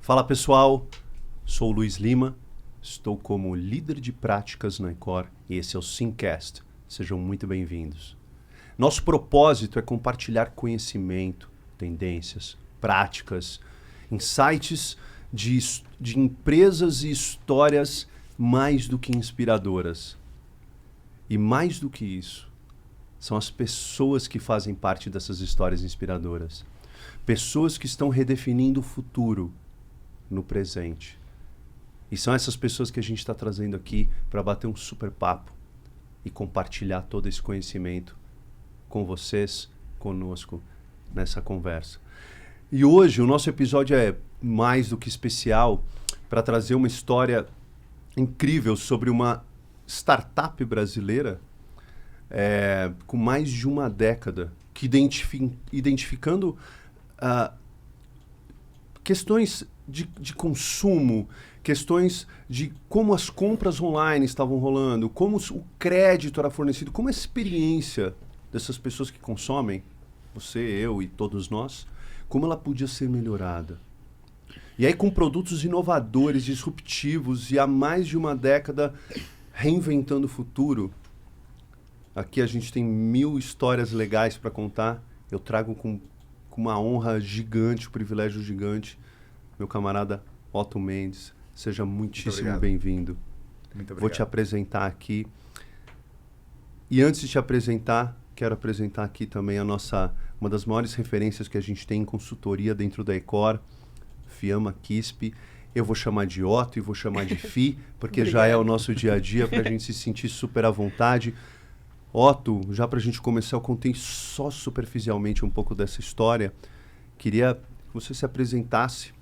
Fala pessoal, sou o Luiz Lima, estou como líder de práticas na Icor e esse é o Simcast. Sejam muito bem-vindos. Nosso propósito é compartilhar conhecimento, tendências, práticas, insights de empresas e histórias mais do que inspiradoras. E mais do que isso, são as pessoas que fazem parte dessas histórias inspiradoras. Pessoas que estão redefinindo o futuro no presente. E são essas pessoas que a gente está trazendo aqui para bater um super papo e compartilhar todo esse conhecimento com vocês, conosco, nessa conversa. E hoje o nosso episódio é mais do que especial para trazer uma história incrível sobre uma startup brasileira com mais de uma década, que identificando questões de consumo, questões de como as compras online estavam rolando, como o crédito era fornecido, como a experiência dessas pessoas que consomem, você, eu e todos nós, como ela podia ser melhorada. E aí com produtos inovadores, disruptivos e há mais de uma década reinventando o futuro. Aqui a gente tem 1000 histórias legais para contar. Eu trago com uma honra gigante, um privilégio gigante, meu camarada Otto Mendes. Seja muitíssimo bem-vindo. Muito obrigado. Vou te apresentar aqui. E antes de te apresentar, quero apresentar aqui também uma das maiores referências que a gente tem em consultoria dentro da Icor, Fiamma Quispe. Eu vou chamar de Otto e vou chamar de Fi, porque já é o nosso dia a dia, para a gente se sentir super à vontade. Otto, já para a gente começar, eu contei só superficialmente um pouco dessa história. Queria que você se apresentasse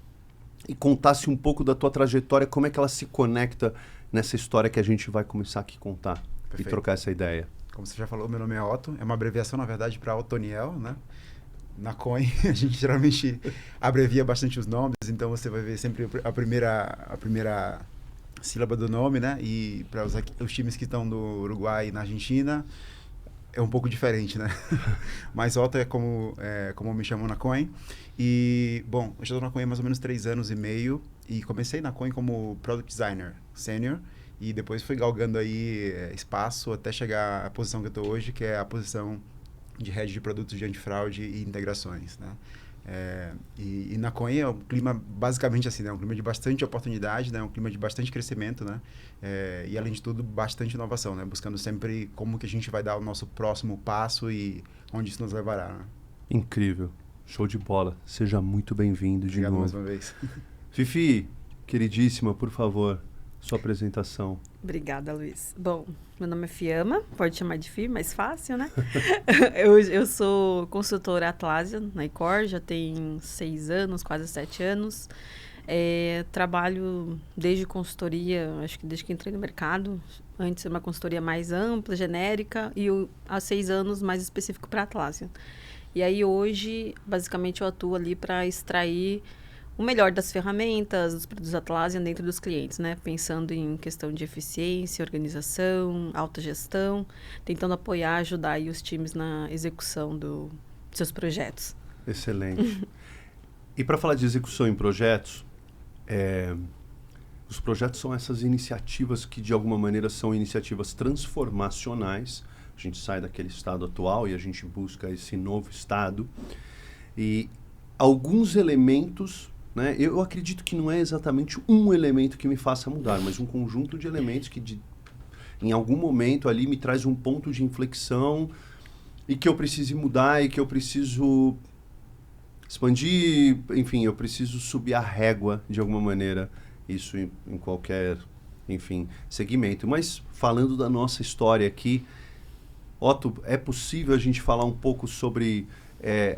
e contasse um pouco da tua trajetória, como é que ela se conecta nessa história que a gente vai começar aqui a contar. Perfeito. E trocar essa ideia. Como você já falou, meu nome é Otto, é uma abreviação, na verdade, para Otoniel, né? Na Coin, a gente geralmente abrevia bastante os nomes, então você vai ver sempre a primeira sílaba do nome, né? E para os times que estão no Uruguai e na Argentina, é um pouco diferente, né? Mas Otto é como me chamam na Coin. E, bom, eu estou na Coin há mais ou menos 3 anos e meio e comecei na Coin como Product Designer Senior e depois fui galgando aí espaço até chegar à posição que eu estou hoje, que é a posição de head de produtos de antifraude e integrações, né? E na Coin é um clima basicamente assim, né? Um clima de bastante oportunidade, né? Um clima de bastante crescimento, né? E além de tudo, bastante inovação, né? Buscando sempre como que a gente vai dar o nosso próximo passo e onde isso nos levará, né? Incrível. Show de bola. Seja muito bem-vindo de novo. Obrigado mais uma vez. Fifi, queridíssima, por favor, sua apresentação. Obrigada, Luiz. Bom, meu nome é Fiamma, pode chamar de Fi, mais fácil, né? eu sou consultora Atlassian na Icor, já tem 6 anos, quase 7 anos. Trabalho desde consultoria, acho que desde que entrei no mercado. Antes era uma consultoria mais ampla, genérica, e há 6 anos mais específico para Atlassian. E aí hoje, basicamente, eu atuo ali para extrair o melhor das ferramentas, dos produtos Atlassian dentro dos clientes, né? Pensando em questão de eficiência, organização, autogestão, tentando apoiar, ajudar aí os times na execução dos seus projetos. Excelente. E para falar de execução em projetos, os projetos são essas iniciativas que, de alguma maneira, são iniciativas transformacionais. A gente sai daquele estado atual e a gente busca esse novo estado. E alguns elementos, né? Eu acredito que não é exatamente um elemento que me faça mudar, mas um conjunto de elementos que em algum momento ali me traz um ponto de inflexão e que eu preciso mudar e que eu preciso expandir, enfim, eu preciso subir a régua de alguma maneira, isso em qualquer, enfim, segmento. Mas falando da nossa história aqui, Otto, é possível a gente falar um pouco sobre...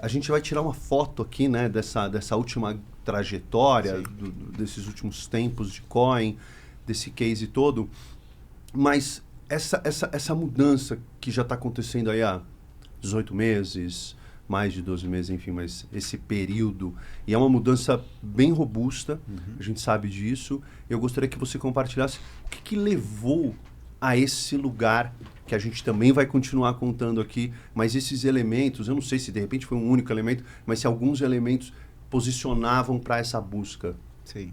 a gente vai tirar uma foto aqui, né, dessa última trajetória, desses últimos tempos de Coin, desse case todo, mas essa mudança que já está acontecendo aí há 18 meses, mais de 12 meses, enfim, mas esse período, e é uma mudança bem robusta, a gente sabe disso. Eu gostaria que você compartilhasse o que levou a esse lugar que a gente também vai continuar contando aqui, mas esses elementos, eu não sei se de repente foi um único elemento, mas se alguns elementos posicionavam para essa busca. Sim.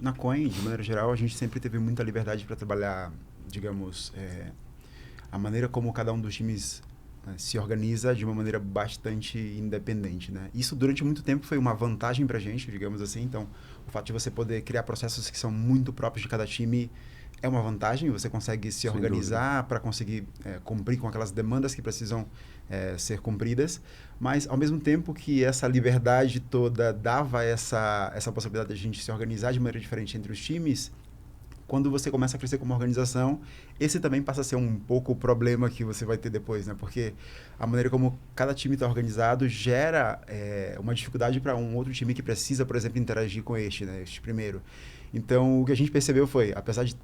Na Coin, de maneira geral, a gente sempre teve muita liberdade para trabalhar, digamos, a maneira como cada um dos times se organiza de uma maneira bastante independente, né? Isso durante muito tempo foi uma vantagem para a gente, digamos assim. Então, o fato de você poder criar processos que são muito próprios de cada time é uma vantagem. Você consegue se organizar para conseguir cumprir com aquelas demandas que precisam ser cumpridas. Mas, ao mesmo tempo que essa liberdade toda dava essa possibilidade de a gente se organizar de maneira diferente entre os times, quando você começa a crescer como organização, esse também passa a ser um pouco o problema que você vai ter depois, né? Porque a maneira como cada time está organizado gera uma dificuldade para um outro time que precisa, por exemplo, interagir com né? Este primeiro. Então, o que a gente percebeu foi, apesar de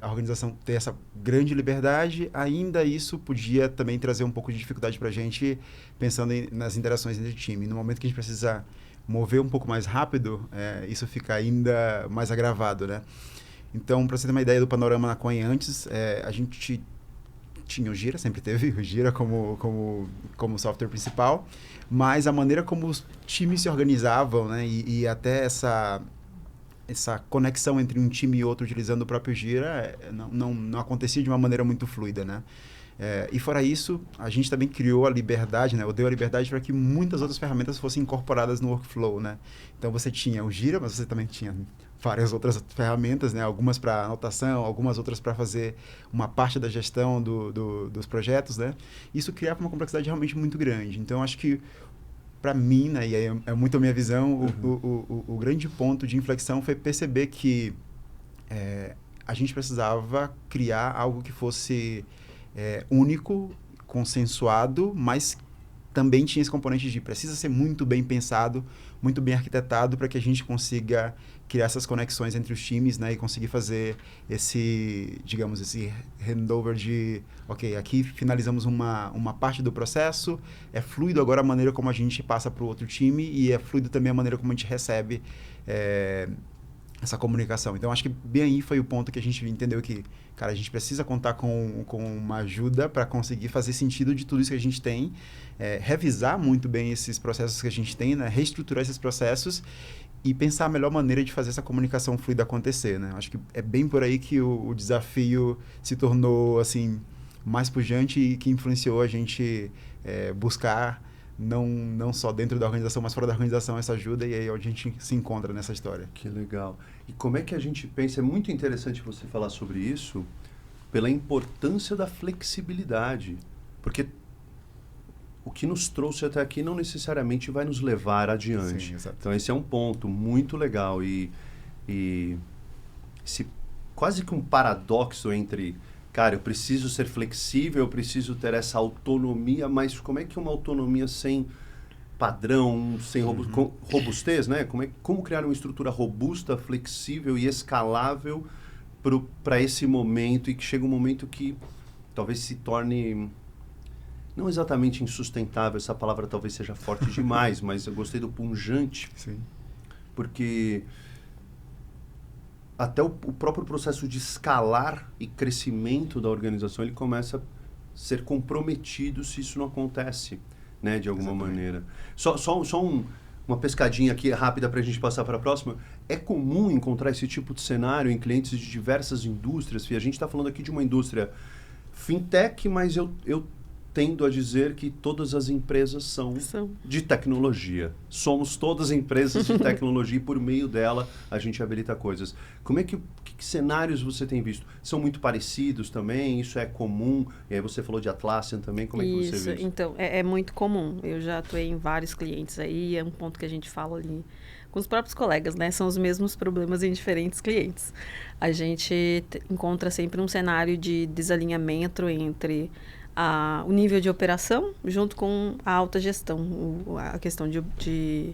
a organização ter essa grande liberdade, ainda isso podia também trazer um pouco de dificuldade para a gente, pensando nas interações entre time. No momento que a gente precisa mover um pouco mais rápido, isso fica ainda mais agravado, né? Então, para você ter uma ideia do panorama na Coin antes, a gente tinha o Gira, sempre teve o Gira como software principal, mas a maneira como os times se organizavam, né, e até essa conexão entre um time e outro utilizando o próprio Gira não acontecia de uma maneira muito fluida, né? E fora isso, a gente também criou a liberdade, né? Ou deu a liberdade para que muitas outras ferramentas fossem incorporadas no workflow, né? Então, você tinha o Gira, mas você também tinha várias outras ferramentas, né? Algumas para anotação, algumas outras para fazer uma parte da gestão dos projetos, né? Isso criava uma complexidade realmente muito grande. Então, acho que, para mim, né, e aí é muito a minha visão, o grande ponto de inflexão foi perceber que a gente precisava criar algo que fosse único, consensuado, mas também tinha esse componente de precisa ser muito bem pensado, muito bem arquitetado para que a gente consiga criar essas conexões entre os times, né, e conseguir fazer esse handover de, ok, aqui finalizamos uma parte do processo, é fluido agora a maneira como a gente passa para o outro time e é fluido também a maneira como a gente recebe essa comunicação. Então, acho que bem aí foi o ponto que a gente entendeu que, cara, a gente precisa contar com uma ajuda para conseguir fazer sentido de tudo isso que a gente tem, revisar muito bem esses processos que a gente tem, né, reestruturar esses processos e pensar a melhor maneira de fazer essa comunicação fluida acontecer, né? Acho que é bem por aí que o desafio se tornou, assim, mais pujante e que influenciou a gente buscar não só dentro da organização, mas fora da organização essa ajuda, e aí é onde a gente se encontra nessa história. Que legal. E como é que a gente pensa, é muito interessante você falar sobre isso, pela importância da flexibilidade, porque o que nos trouxe até aqui não necessariamente vai nos levar adiante. Sim, exato. Então esse é um ponto muito legal e quase que um paradoxo entre, cara, eu preciso ser flexível, eu preciso ter essa autonomia, mas como é que uma autonomia sem padrão, sem robustez, né? Como criar uma estrutura robusta, flexível e escalável para esse momento, e que chega um momento que talvez se torne não exatamente insustentável, essa palavra talvez seja forte demais, mas eu gostei do punjante. Sim. Porque até o próprio processo de escalar e crescimento da organização, ele começa a ser comprometido se isso não acontece, né, de alguma maneira. Só uma pescadinha aqui rápida para a gente passar para a próxima. É comum encontrar esse tipo de cenário em clientes de diversas indústrias. E a gente está falando aqui de uma indústria fintech, mas eu tendo a dizer que todas as empresas são de tecnologia. Somos todas empresas de tecnologia e por meio dela a gente habilita coisas. Como é que cenários você tem visto? São muito parecidos também? Isso é comum? E aí você falou de Atlassian também, como é que você vê isso? Então, é muito comum. Eu já atuei em vários clientes aí, é um ponto que a gente fala ali com os próprios colegas, né? São os mesmos problemas em diferentes clientes. A gente encontra sempre um cenário de desalinhamento entre o nível de operação junto com a alta gestão, a questão de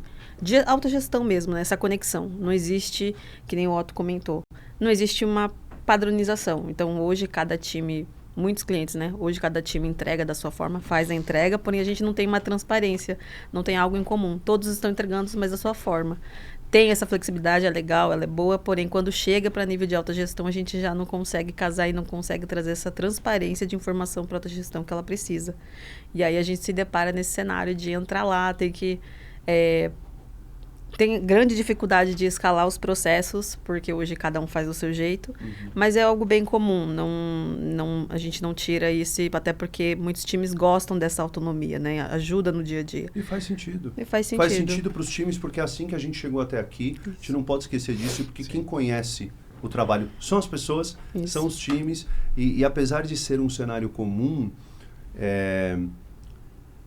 alta gestão mesmo, né? Essa conexão. Não existe, que nem o Otto comentou, não existe uma padronização. Então, hoje, cada time, muitos clientes, né? Hoje, cada time entrega da sua forma, faz a entrega, porém, a gente não tem uma transparência, não tem algo em comum. Todos estão entregando, mas da sua forma. Tem essa flexibilidade, é legal, ela é boa, porém, quando chega para nível de alta gestão, a gente já não consegue casar e não consegue trazer essa transparência de informação para a alta gestão que ela precisa. E aí a gente se depara nesse cenário de entrar lá, ter que tem grande dificuldade de escalar os processos, porque hoje cada um faz do seu jeito, mas é algo bem comum, a gente não tira isso, até porque muitos times gostam dessa autonomia, né? Ajuda no dia a dia. E faz sentido. Faz sentido para os times, porque é assim que a gente chegou até aqui, a gente não pode esquecer disso, porque quem conhece o trabalho são as pessoas, são os times, e apesar de ser um cenário comum,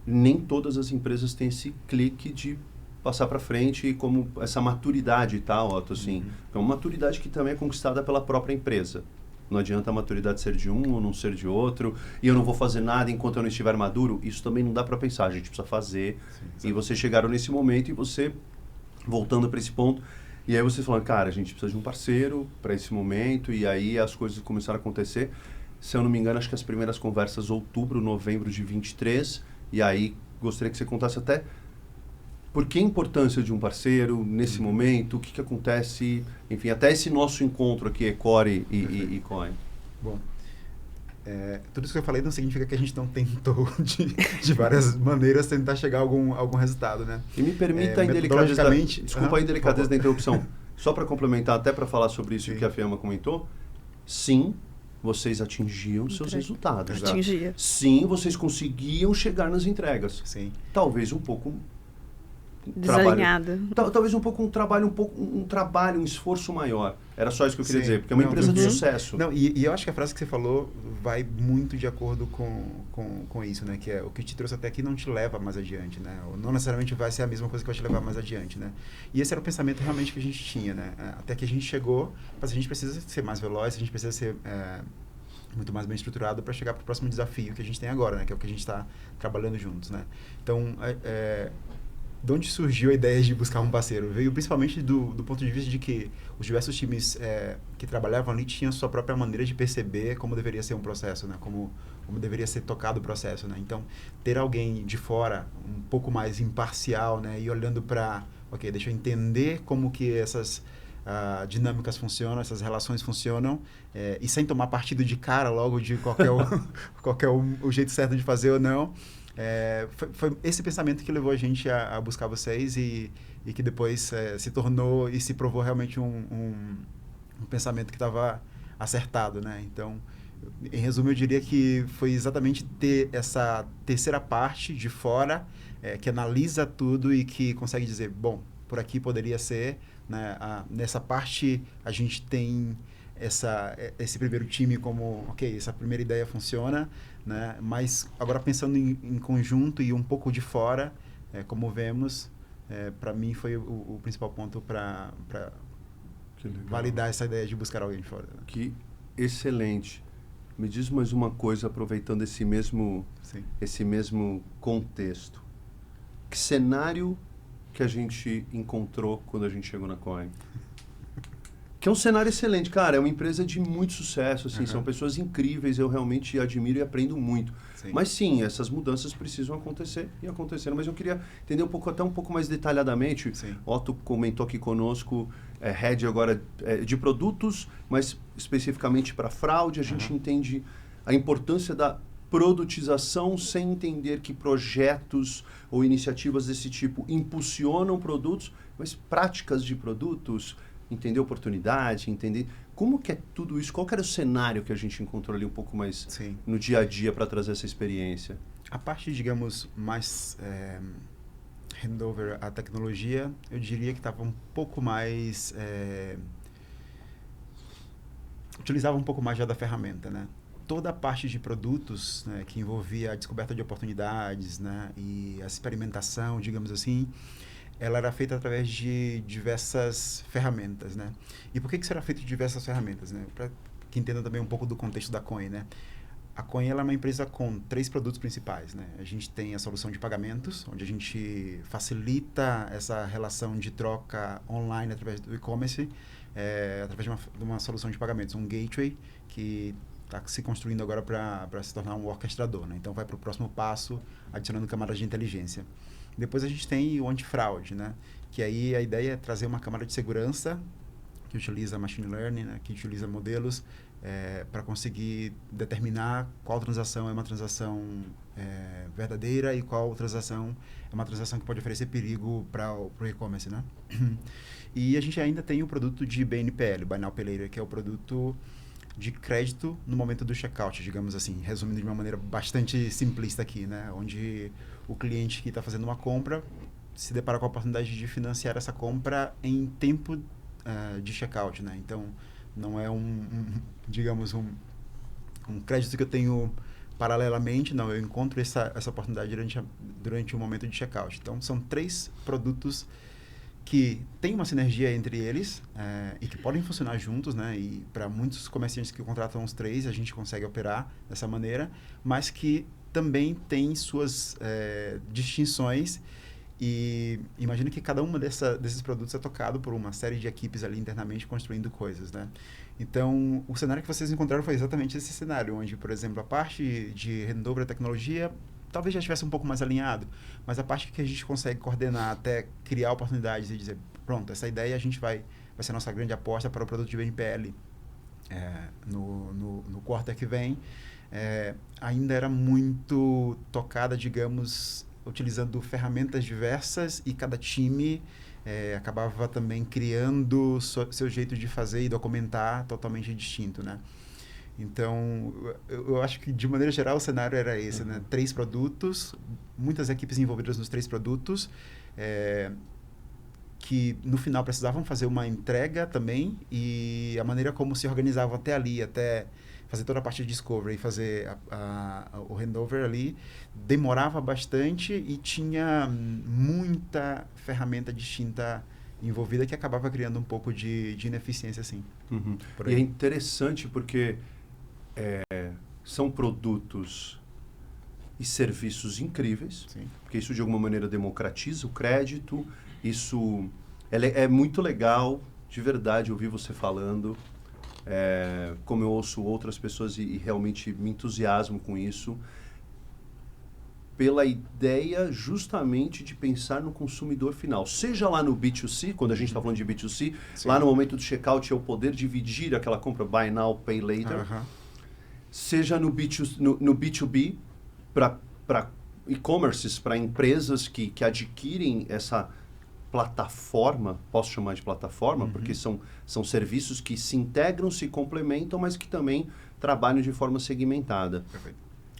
nem todas as empresas têm esse clique de passar para frente e como essa maturidade e tal, Otto, assim. É uma maturidade que também é conquistada pela própria empresa. Não adianta a maturidade ser de um ou não ser de outro, e eu não vou fazer nada enquanto eu não estiver maduro. Isso também não dá para pensar, a gente precisa fazer. Sim. E vocês chegaram nesse momento e você, voltando para esse ponto, e aí vocês falaram, cara, a gente precisa de um parceiro para esse momento, e aí as coisas começaram a acontecer. Se eu não me engano, acho que as primeiras conversas outubro, novembro de 23, e aí gostaria que você contasse até por que a importância de um parceiro nesse momento, o que acontece, enfim, até esse nosso encontro aqui, Ecore e Coin. Bom, tudo isso que eu falei não significa que a gente não tentou de várias maneiras tentar chegar a algum resultado, né? E me permita a indelicadeza, desculpa a indelicadeza da interrupção, só para complementar, até para falar sobre isso que a Fiamma comentou, sim, vocês atingiam seus resultados. Atingia. Sim, vocês conseguiam chegar nas entregas. Sim. Talvez um pouco desalinhada. Talvez um trabalho, um esforço maior. Era só isso que eu queria dizer, porque é uma empresa de sucesso. Não, e eu acho que a frase que você falou vai muito de acordo com isso, né? Que é o que te trouxe até aqui não te leva mais adiante, né? Ou não necessariamente vai ser a mesma coisa que vai te levar mais adiante, né? E esse era o pensamento realmente que a gente tinha, né? Até que a gente chegou, mas a gente precisa ser mais veloz, a gente precisa ser muito mais bem estruturado para chegar para o próximo desafio que a gente tem agora, né? Que é o que a gente está trabalhando juntos, né? Então, de onde surgiu a ideia de buscar um parceiro? Veio principalmente do ponto de vista de que os diversos times que trabalhavam ali tinham sua própria maneira de perceber como deveria ser um processo, né? Como deveria ser tocado o processo, né? Então, ter alguém de fora, um pouco mais imparcial, né? E olhando para, ok, deixa eu entender como que essas dinâmicas funcionam, essas relações funcionam, e sem tomar partido de cara logo de qualquer o jeito certo de fazer ou não. Foi esse pensamento que levou a gente a buscar vocês e que depois se tornou e se provou realmente um pensamento que estava acertado, né? Então, em resumo, eu diria que foi exatamente ter essa terceira parte de fora que analisa tudo e que consegue dizer, bom, por aqui poderia ser, né? Nessa parte a gente tem esse primeiro time como, ok, essa primeira ideia funciona, né? Mas agora pensando em conjunto e um pouco de fora, como vemos, para mim foi o principal ponto para validar essa ideia de buscar alguém de fora. Né? Que excelente. Me diz mais uma coisa, aproveitando esse mesmo contexto. Que cenário que a gente encontrou quando a gente chegou na Coin? Que é um cenário excelente, cara, é uma empresa de muito sucesso, assim, são pessoas incríveis, eu realmente admiro e aprendo muito. Sim. Mas sim, essas mudanças precisam acontecer e aconteceram, mas eu queria entender até um pouco mais detalhadamente. Sim. Otto comentou aqui conosco, head agora de produtos, mas especificamente para fraude, a gente entende a importância da produtização sem entender que projetos ou iniciativas desse tipo impulsionam produtos, mas práticas de produtos, entender oportunidade, entender como que é tudo isso, qual que era o cenário que a gente encontrou ali um pouco mais no dia a dia para trazer essa experiência. A parte, digamos, mais handover à tecnologia, eu diria que estava um pouco mais utilizava um pouco mais já da ferramenta, né? Toda a parte de produtos, né, que envolvia a descoberta de oportunidades, né, e a experimentação, digamos assim, ela era feita através de diversas ferramentas, né? E por que isso era feito de diversas ferramentas, né? Para que entenda também um pouco do contexto da Coin, né? A Coin ela é uma empresa com 3 produtos principais, né? A gente tem a solução de pagamentos, onde a gente facilita essa relação de troca online através do e-commerce, através de uma solução de pagamentos, um gateway que está se construindo agora para se tornar um orquestrador, né? Então vai para o próximo passo, adicionando camadas de inteligência. Depois a gente tem o antifraude, né? Que aí a ideia é trazer uma camada de segurança que utiliza machine learning, né? Que utiliza modelos para conseguir determinar qual transação é uma transação verdadeira e qual transação é uma transação que pode oferecer perigo para o e-commerce, né? E a gente ainda tem o produto de BNPL, Buy Now Pay Later, que é o produto de crédito no momento do checkout, digamos assim, resumindo de uma maneira bastante simplista aqui, né? Onde o cliente que está fazendo uma compra se depara com a oportunidade de financiar essa compra em tempo de checkout, né? Então, não é digamos, um crédito que eu tenho paralelamente, não, eu encontro essa oportunidade durante o momento de checkout. Então, são 3 produtos que tem uma sinergia entre eles e que podem funcionar juntos, né? E para muitos comerciantes que contratam os 3, a gente consegue operar dessa maneira, mas que também tem suas distinções. E imagino que cada uma desses produtos é tocado por uma série de equipes ali internamente construindo coisas, né? Então, o cenário que vocês encontraram foi exatamente esse cenário, onde, por exemplo, a parte de handover da tecnologia talvez já estivesse um pouco mais alinhado, mas a parte que a gente consegue coordenar até criar oportunidades e dizer, pronto, essa ideia vai ser a nossa grande aposta para o produto de BNPL no quarter que vem, ainda era muito tocada, digamos, utilizando ferramentas diversas e cada time acabava também criando seu jeito de fazer e documentar totalmente distinto, né? Então, eu acho que, de maneira geral, o cenário era esse, né? 3 produtos, muitas equipes envolvidas nos 3 produtos, que, no final, precisavam fazer uma entrega também, e a maneira como se organizavam até ali, até fazer toda a parte de discovery e fazer o handover ali, demorava bastante e tinha muita ferramenta distinta envolvida que acabava criando um pouco de ineficiência, assim. Uhum. E é interessante porque são produtos e serviços incríveis, Sim. porque isso de alguma maneira democratiza o crédito, isso é muito legal, de verdade, ouvir você falando, como eu ouço outras pessoas e realmente me entusiasmo com isso, pela ideia justamente de pensar no consumidor final. Seja lá no B2C, quando a gente está falando de B2C, Sim. lá no momento do checkout é o poder dividir aquela compra Buy Now, Pay Later. Seja no B2B, para e-commerces, para empresas que adquirem essa plataforma, posso chamar de plataforma, porque são serviços que se integram, se complementam, mas que também trabalham de forma segmentada. Perfeito.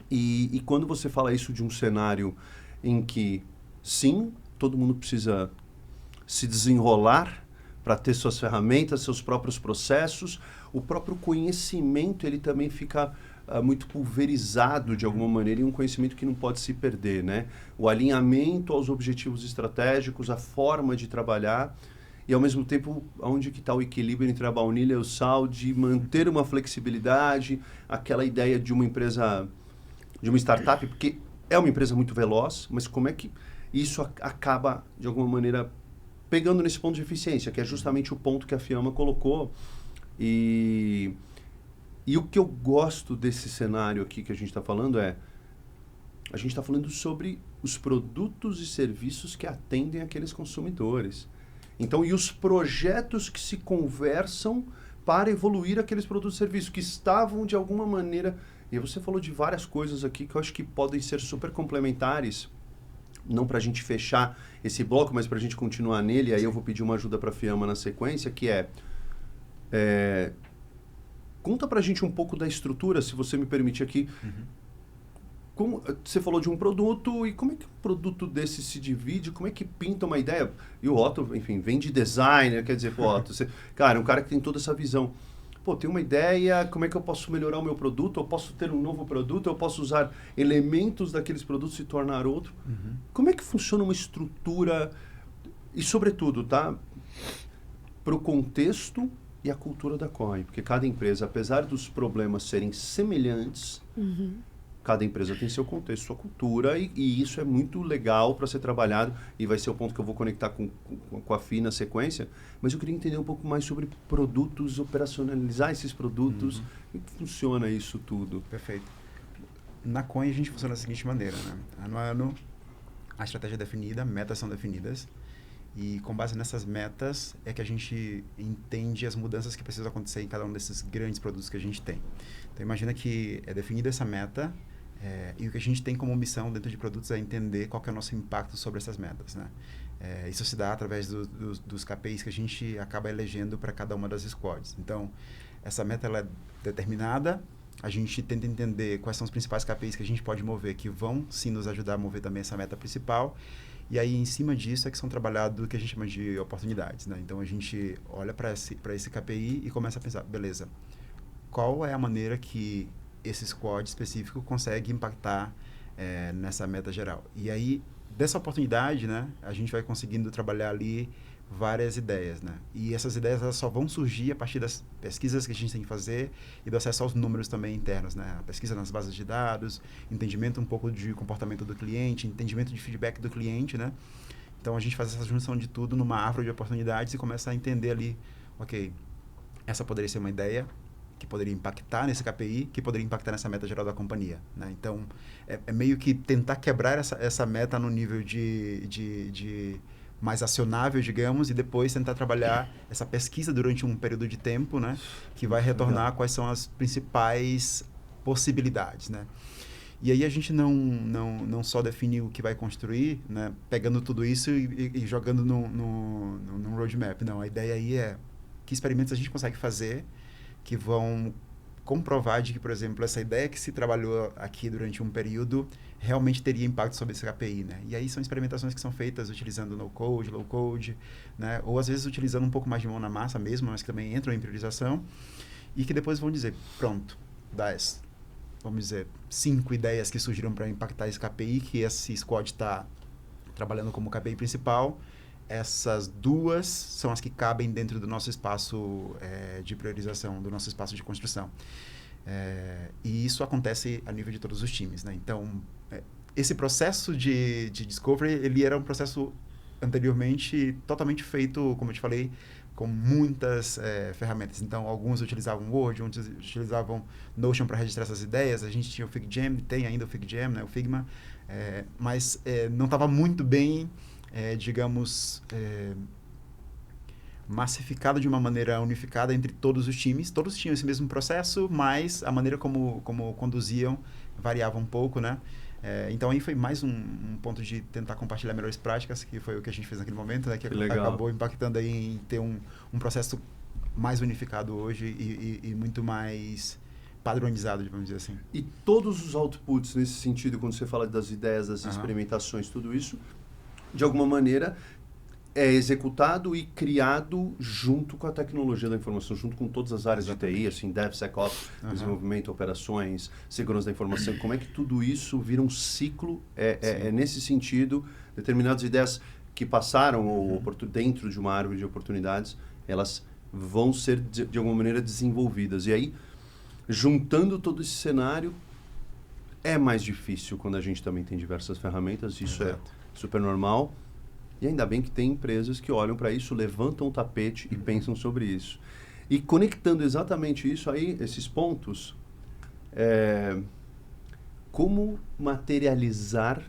E quando você fala isso de um cenário em que, sim, todo mundo precisa se desenrolar para ter suas ferramentas, seus próprios processos, o próprio conhecimento ele também fica muito pulverizado de alguma maneira e um conhecimento que não pode se perder, né? O alinhamento aos objetivos estratégicos, a forma de trabalhar e, ao mesmo tempo, onde que está o equilíbrio entre a baunilha e o sal, de manter uma flexibilidade, aquela ideia de uma empresa, de uma startup, porque é uma empresa muito veloz, mas como é que isso acaba, de alguma maneira, pegando nesse ponto de eficiência, que é justamente o ponto que a Fiamma colocou. E o que eu gosto desse cenário aqui que a gente está falando a gente está falando sobre os produtos e serviços que atendem aqueles consumidores. Então, e os projetos que se conversam para evoluir aqueles produtos e serviços que estavam, de alguma maneira... E você falou de várias coisas aqui que eu acho que podem ser super complementares, não para a gente fechar esse bloco, mas para a gente continuar nele, aí eu vou pedir uma ajuda para a Fiamma na sequência, que conta pra gente um pouco da estrutura, se você me permite aqui. Como, você falou de um produto, e como é que um produto desse se divide? Como é que pinta uma ideia? E o Otto, enfim, vem de designer, quer dizer, pô, Otto, cara, é um cara que tem toda essa visão. Pô, tem uma ideia, como é que eu posso melhorar o meu produto? Eu posso ter um novo produto? Eu posso usar elementos daqueles produtos e tornar outro? Como é que funciona uma estrutura? E, sobretudo, tá? Para o contexto e a cultura da COI, porque cada empresa, apesar dos problemas serem semelhantes, cada empresa tem seu contexto, sua cultura, e isso é muito legal para ser trabalhado, e vai ser o ponto que eu vou conectar com a FI na sequência, mas eu queria entender um pouco mais sobre produtos, operacionalizar esses produtos, como que funciona isso tudo? Perfeito. Na COI a gente funciona da seguinte maneira, né? Ano a ano, a estratégia é definida, metas são definidas, E com base nessas metas é que a gente entende as mudanças que precisam acontecer em cada um desses grandes produtos que a gente tem. Então, imagina que é definida essa meta e o que a gente tem como missão dentro de produtos é entender qual que é o nosso impacto sobre essas metas, né? Isso se dá através dos KPIs que a gente acaba elegendo para cada uma das squads. Então, essa meta ela é determinada, a gente tenta entender quais são os principais KPIs que a gente pode mover, que vão sim nos ajudar a mover também essa meta principal. E aí, em cima disso, é que são trabalhados o que a gente chama de oportunidades, né? Então, a gente olha para esse KPI e começa a pensar, beleza, qual é a maneira que esse squad específico consegue impactar nessa meta geral? E aí, dessa oportunidade, né, a gente vai conseguindo trabalhar ali várias ideias, né? E essas ideias elas só vão surgir a partir das pesquisas que a gente tem que fazer e do acesso aos números também internos, né? A pesquisa nas bases de dados, entendimento um pouco de comportamento do cliente, entendimento de feedback do cliente, né? Então, a gente faz essa junção de tudo numa árvore de oportunidades e começa a entender ali, ok, essa poderia ser uma ideia que poderia impactar nesse KPI, que poderia impactar nessa meta geral da companhia, né? Então, é meio que tentar quebrar essa meta no nível de mais acionável, digamos, e depois tentar trabalhar essa pesquisa durante um período de tempo, né? Que vai retornar quais são as principais possibilidades, né? E aí a gente não só define o que vai construir, né? Pegando tudo isso e jogando num roadmap. Não, a ideia aí é que experimentos a gente consegue fazer que vão comprovar de que, por exemplo, essa ideia que se trabalhou aqui durante um período realmente teria impacto sobre esse KPI, né? E aí são experimentações que são feitas utilizando no-code, low-code, né? Ou às vezes utilizando um pouco mais de mão na massa mesmo, mas que também entram em priorização e que depois vão dizer, pronto, das, vamos dizer, 5 ideias que surgiram para impactar esse KPI, que esse squad está trabalhando como KPI principal. Essas 2 são as que cabem dentro do nosso espaço de priorização, do nosso espaço de construção. E isso acontece a nível de todos os times, né? Então, esse processo de discovery, ele era um processo anteriormente totalmente feito, como eu te falei, com muitas ferramentas. Então, alguns utilizavam Word, outros utilizavam Notion para registrar essas ideias. A gente tinha o FigJam, tem ainda o FigJam, né? O Figma, mas não estava muito bem digamos, massificado de uma maneira unificada entre todos os times. Todos tinham esse mesmo processo, mas a maneira como conduziam variava um pouco, né? Então, aí foi mais um ponto de tentar compartilhar melhores práticas, que foi o que a gente fez naquele momento, né? Que acabou impactando aí em ter um processo mais unificado hoje e muito mais padronizado, vamos dizer assim. E todos os outputs nesse sentido, quando você fala das ideias, das experimentações, tudo isso, de alguma maneira, é executado e criado junto com a tecnologia da informação, junto com todas as áreas de TI, assim, DevSecOps, desenvolvimento, operações, segurança da informação. Como é que tudo isso vira um ciclo? Nesse sentido, determinadas ideias que passaram ou dentro de uma árvore de oportunidades, elas vão ser, de alguma maneira, desenvolvidas. E aí, juntando todo esse cenário, é mais difícil quando a gente também tem diversas ferramentas. Isso é super normal. E ainda bem que tem empresas que olham para isso, levantam o tapete e pensam sobre isso. E conectando exatamente isso aí, esses pontos, como materializar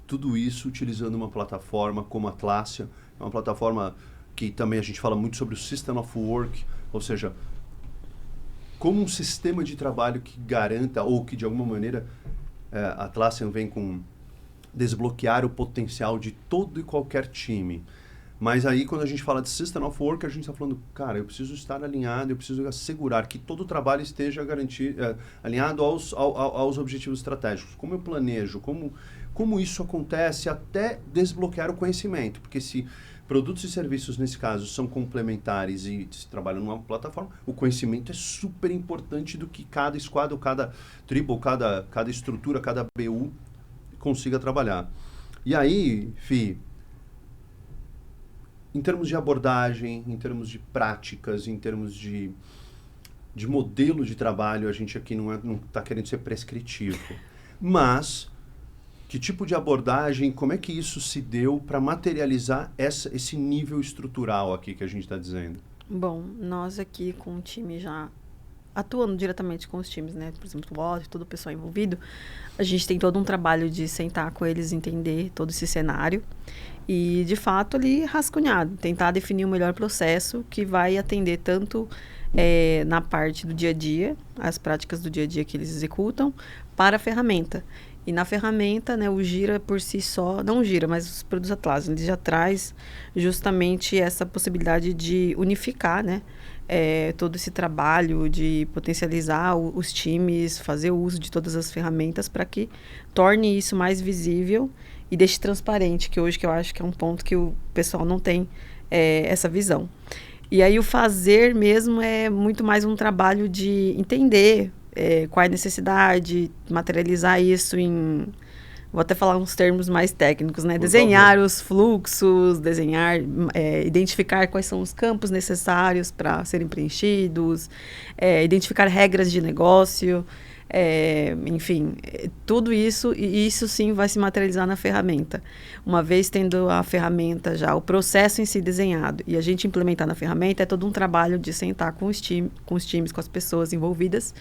tudo isso utilizando uma plataforma como a Atlassian, uma plataforma que também a gente fala muito sobre o System of Work, ou seja, como um sistema de trabalho que garanta, ou que de alguma maneira a Atlassian vem com desbloquear o potencial de todo e qualquer time. Mas aí, quando a gente fala de System of Work, a gente está falando, cara, eu preciso estar alinhado, eu preciso assegurar que todo o trabalho esteja alinhado aos objetivos estratégicos. Como eu planejo, como isso acontece até desbloquear o conhecimento. Porque se produtos e serviços, nesse caso, são complementares e se trabalham numa plataforma, o conhecimento é super importante do que cada squad, ou cada tribo, cada estrutura, cada BU consiga trabalhar. E aí, Fih, em termos de abordagem, em termos de práticas, em termos de modelo de trabalho, a gente aqui não está querendo ser prescritivo. Mas, que tipo de abordagem, como é que isso se deu para materializar esse nível estrutural aqui que a gente está dizendo? Bom, nós aqui com o time já atuando diretamente com os times, né? Por exemplo, o Otto, todo o pessoal envolvido, a gente tem todo um trabalho de sentar com eles, entender todo esse cenário e, de fato, ali rascunhado, tentar definir o melhor processo que vai atender tanto na parte do dia a dia, as práticas do dia a dia que eles executam, para a ferramenta. E na ferramenta, né, o Gira por si só, não o Gira, mas os produtos Atlassian, ele já traz justamente essa possibilidade de unificar, né, todo esse trabalho de potencializar os times, fazer uso de todas as ferramentas para que torne isso mais visível e deixe transparente, que hoje que eu acho que é um ponto que o pessoal não tem essa visão. E aí o fazer mesmo é muito mais um trabalho de entender qual é a necessidade, materializar isso em... Vou até falar uns termos mais técnicos, né? Desenhar os fluxos, identificar quais são os campos necessários para serem preenchidos, identificar regras de negócio, enfim, tudo isso, e isso sim vai se materializar na ferramenta. Uma vez tendo a ferramenta já, o processo em si desenhado, e a gente implementar na ferramenta, é todo um trabalho de sentar com os times, com as pessoas envolvidas,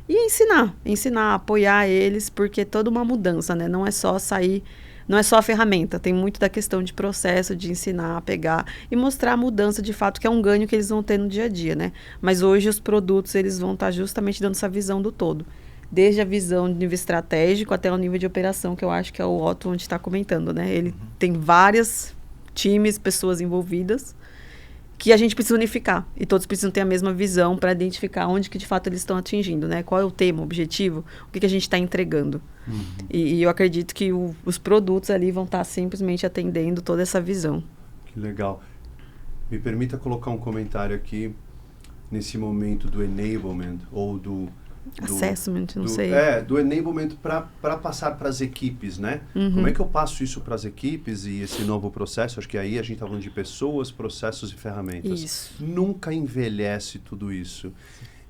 e ensinar, apoiar eles, porque é toda uma mudança, né? Não é só sair, não é só a ferramenta, tem muito da questão de processo, de ensinar, pegar e mostrar a mudança de fato, que é um ganho que eles vão ter no dia a dia, né? Mas hoje os produtos, eles vão estar justamente dando essa visão do todo. Desde a visão de nível estratégico até o nível de operação, que eu acho que é o Otto onde está comentando, né? Ele tem vários times, pessoas envolvidas, que a gente precisa unificar. E todos precisam ter a mesma visão para identificar onde que de fato eles estão atingindo, né? Qual é o tema, o objetivo, o que a gente está entregando. E eu acredito que os produtos ali vão estar simplesmente atendendo toda essa visão. Que legal. Me permita colocar um comentário aqui nesse momento do enablement, ou do assessment, não sei. Do enablement para passar para as equipes, né? Como é que eu passo isso para as equipes e esse novo processo? Acho que aí a gente está falando de pessoas, processos e ferramentas. Isso. Nunca envelhece tudo isso.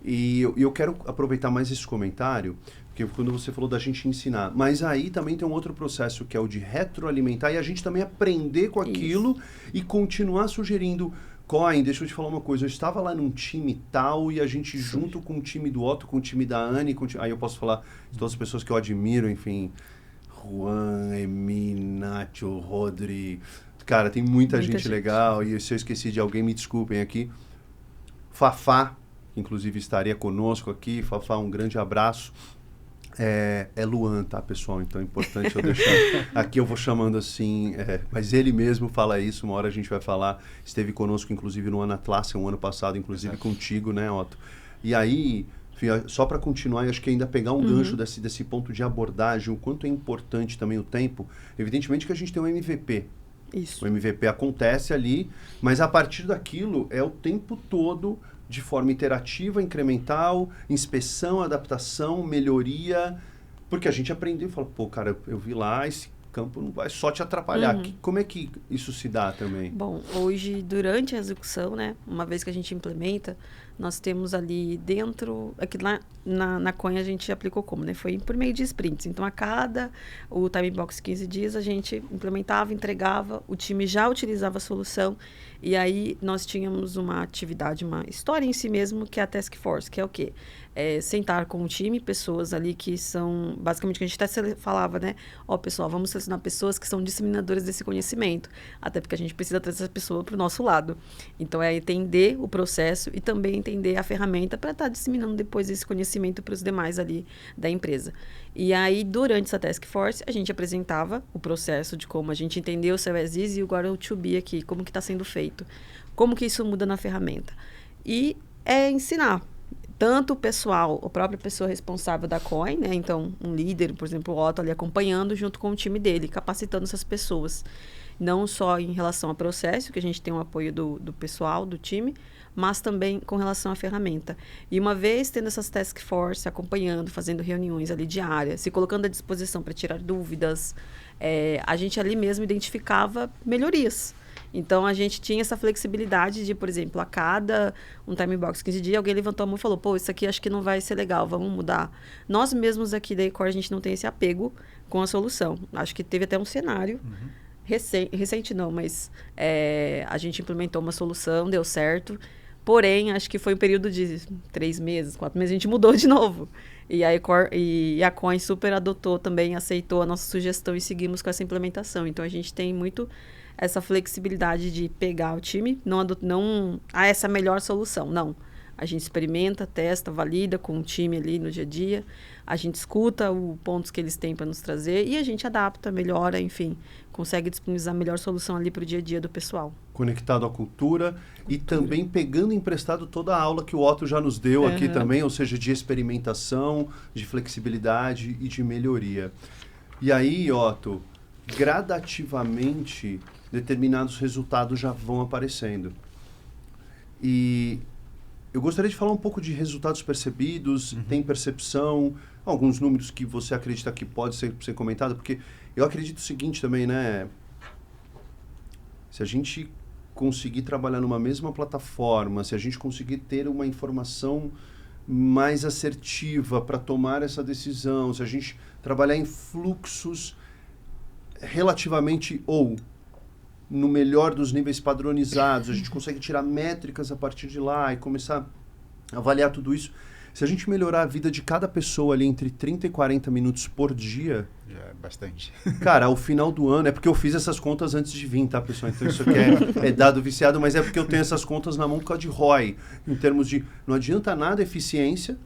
E eu quero aproveitar mais esse comentário, porque quando você falou da gente ensinar, mas aí também tem um outro processo que é o de retroalimentar e a gente também aprender com aquilo e continuar sugerindo. Coin, deixa eu te falar uma coisa, eu estava lá num time tal e a gente junto com o time do Otto, com o time da Anne, aí eu posso falar de todas as pessoas que eu admiro, enfim, Juan, Emi, Nacho, Rodri, cara, tem muita gente legal, e se eu esqueci de alguém, me desculpem aqui. Fafá, que inclusive estaria conosco aqui, Fafá, um grande abraço. É Luan, tá, pessoal? Então é importante eu deixar... Aqui eu vou chamando assim... mas ele mesmo fala isso, uma hora a gente vai falar. Esteve conosco, inclusive, no ano Atlassian, um ano passado, inclusive contigo, né, Otto? E aí, só para continuar, eu acho que ainda pegar um gancho desse ponto de abordagem, o quanto é importante também o tempo. Evidentemente que a gente tem um MVP. Isso. O MVP acontece ali, mas a partir daquilo é o tempo todo... de forma iterativa, incremental, inspeção, adaptação, melhoria, porque a gente aprendeu e falou, pô, cara, eu vi lá, esse campo não vai só te atrapalhar. Como é que isso se dá também? Bom, hoje, durante a execução, né, uma vez que a gente implementa, nós temos ali dentro, aqui lá na Coin a gente aplicou como, né? Foi por meio de sprints. Então, o time box 15 dias, a gente implementava, entregava, o time já utilizava a solução, e aí nós tínhamos uma atividade, uma história em si mesmo, que é a Task Force, que é o quê? Sentar com o time, pessoas ali que são, basicamente, que a gente até falava, né? Pessoal, vamos selecionar pessoas que são disseminadoras desse conhecimento, até porque a gente precisa trazer essa pessoa para o nosso lado. Então, é entender o processo e também entender a ferramenta para estar disseminando depois esse conhecimento para os demais ali da empresa. E aí, durante essa Task Force, a gente apresentava o processo de como a gente entendeu o seu as-is e agora o to-be aqui, como que está sendo feito, como que isso muda na ferramenta. E ensinar tanto o pessoal, a própria pessoa responsável da Coin, né? Então, um líder, por exemplo, o Otto ali acompanhando junto com o time dele, capacitando essas pessoas. Não só em relação ao processo, que a gente tem o apoio do pessoal, do time, mas também com relação à ferramenta. E uma vez tendo essas task force, acompanhando, fazendo reuniões ali diárias, se colocando à disposição para tirar dúvidas, a gente ali mesmo identificava melhorias. Então, a gente tinha essa flexibilidade de, por exemplo, a cada um time box 15 dias, alguém levantou a mão e falou, pô, isso aqui acho que não vai ser legal, vamos mudar. Nós mesmos aqui da Ecor, a gente não tem esse apego com a solução. Acho que teve até um cenário recente não, mas a gente implementou uma solução, deu certo, Porém, acho que foi um período de 3 meses, 4 meses, a gente mudou de novo. E a Coin super adotou também, aceitou a nossa sugestão e seguimos com essa implementação. Então, a gente tem muito essa flexibilidade de pegar o time, essa é a melhor solução. Não. A gente experimenta, testa, valida com o time ali no dia a dia. A gente escuta os pontos que eles têm para nos trazer e a gente adapta, melhora, enfim, consegue disponibilizar a melhor solução ali para o dia a dia do pessoal. Conectado à cultura e também pegando emprestado toda a aula que o Otto já nos deu aqui também, ou seja, de experimentação, de flexibilidade e de melhoria. E aí, Otto, gradativamente, determinados resultados já vão aparecendo. E eu gostaria de falar um pouco de resultados percebidos, tem percepção, alguns números que você acredita que pode ser comentado, porque eu acredito o seguinte também, né? Se a gente conseguir trabalhar numa mesma plataforma, se a gente conseguir ter uma informação mais assertiva para tomar essa decisão, se a gente trabalhar em fluxos relativamente ou no melhor dos níveis padronizados, a gente consegue tirar métricas a partir de lá e começar a avaliar tudo isso. Se a gente melhorar a vida de cada pessoa ali entre 30 e 40 minutos por dia... Já é bastante. Cara, ao final do ano... É porque eu fiz essas contas antes de vir, tá, pessoal? Então isso aqui é dado viciado, mas é porque eu tenho essas contas na mão por causa de ROI. Em termos de... Não adianta nada eficiência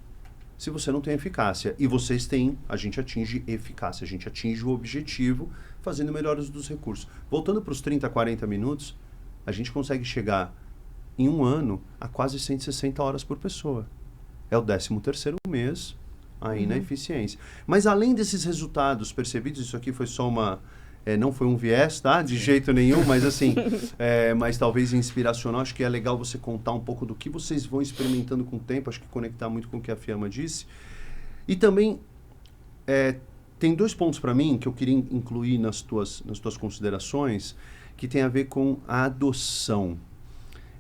se você não tem eficácia. E vocês têm... A gente atinge eficácia, a gente atinge o objetivo fazendo melhor uso dos recursos. Voltando para os 30 a 40 minutos, a gente consegue chegar em um ano a quase 160 horas por pessoa. É o 13º mês aí na eficiência. Mas além desses resultados percebidos, isso aqui foi só uma... não foi um viés, tá? De jeito nenhum, mas assim, mas talvez inspiracional. Acho que é legal você contar um pouco do que vocês vão experimentando com o tempo. Acho que conectar muito com o que a Fiamma disse. E também, tem 2 pontos para mim que eu queria incluir nas tuas considerações, que tem a ver com a adoção,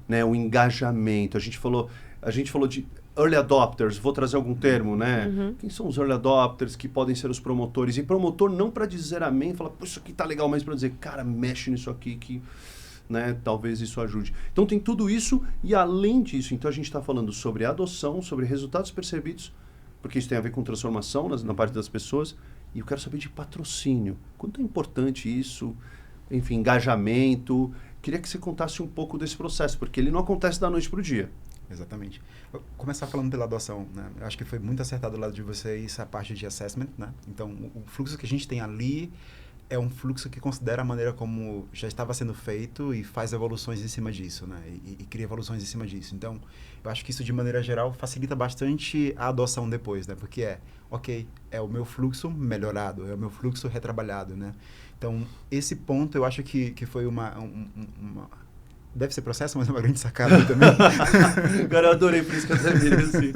né? O engajamento. A gente falou de early adopters, vou trazer algum termo, né? Quem são os early adopters que podem ser os promotores? E promotor não para dizer amém, falar, pô, isso aqui tá legal, mas para dizer, cara, mexe nisso aqui que, né, talvez isso ajude. Então tem tudo isso e além disso, então a gente está falando sobre adoção, sobre resultados percebidos, porque isso tem a ver com transformação na parte das pessoas. E eu quero saber de patrocínio. Quanto é importante isso? Enfim, engajamento. Queria que você contasse um pouco desse processo, porque ele não acontece da noite para o dia. Exatamente. Vou começar falando pela adoção, né? Eu acho que foi muito acertado do lado de vocês a parte de assessment, né? Então, o fluxo que a gente tem ali é um fluxo que considera a maneira como já estava sendo feito e faz evoluções em cima disso, né? E cria evoluções em cima disso. Então, eu acho que isso, de maneira geral, facilita bastante a adoção depois, né? Porque é o meu fluxo melhorado, é o meu fluxo retrabalhado, né? Então, esse ponto eu acho que foi uma deve ser processo, mas é uma grande sacada também. Cara, eu adorei, por isso que eu até virei assim.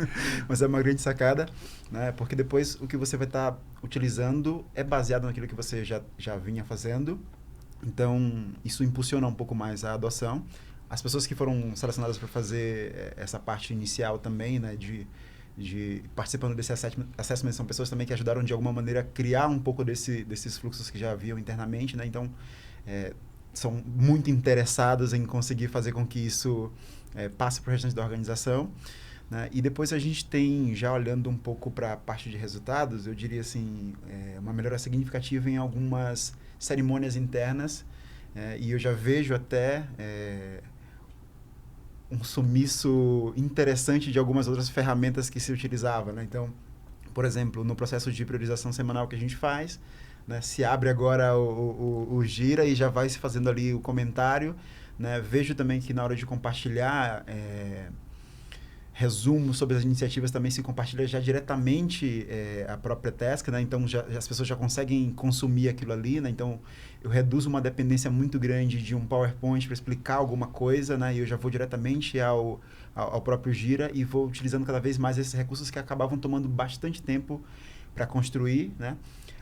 Mas é uma grande sacada, né? Porque depois o que você vai estar utilizando é baseado naquilo que você já vinha fazendo. Então, isso impulsiona um pouco mais a adoção. As pessoas que foram selecionadas para fazer essa parte inicial também, né, de participando desse assessment, são pessoas também que ajudaram de alguma maneira a criar um pouco desses fluxos que já haviam internamente, né? Então, são muito interessados em conseguir fazer com que isso passe para o restante da organização, né? E depois a gente tem, já olhando um pouco para a parte de resultados, eu diria assim, uma melhora significativa em algumas cerimônias internas, e eu já vejo até um sumiço interessante de algumas outras ferramentas que se utilizava, né? Então, por exemplo, no processo de priorização semanal que a gente faz, né, se abre agora o Gira e já vai se fazendo ali o comentário, né? Vejo também que na hora de compartilhar resumo sobre as iniciativas também se compartilha já diretamente a própria task, né? Então as pessoas já conseguem consumir aquilo ali, né? Então eu reduzo uma dependência muito grande de um PowerPoint para explicar alguma coisa, né? E eu já vou diretamente ao próprio Gira e vou utilizando cada vez mais esses recursos que acabavam tomando bastante tempo para construir, né?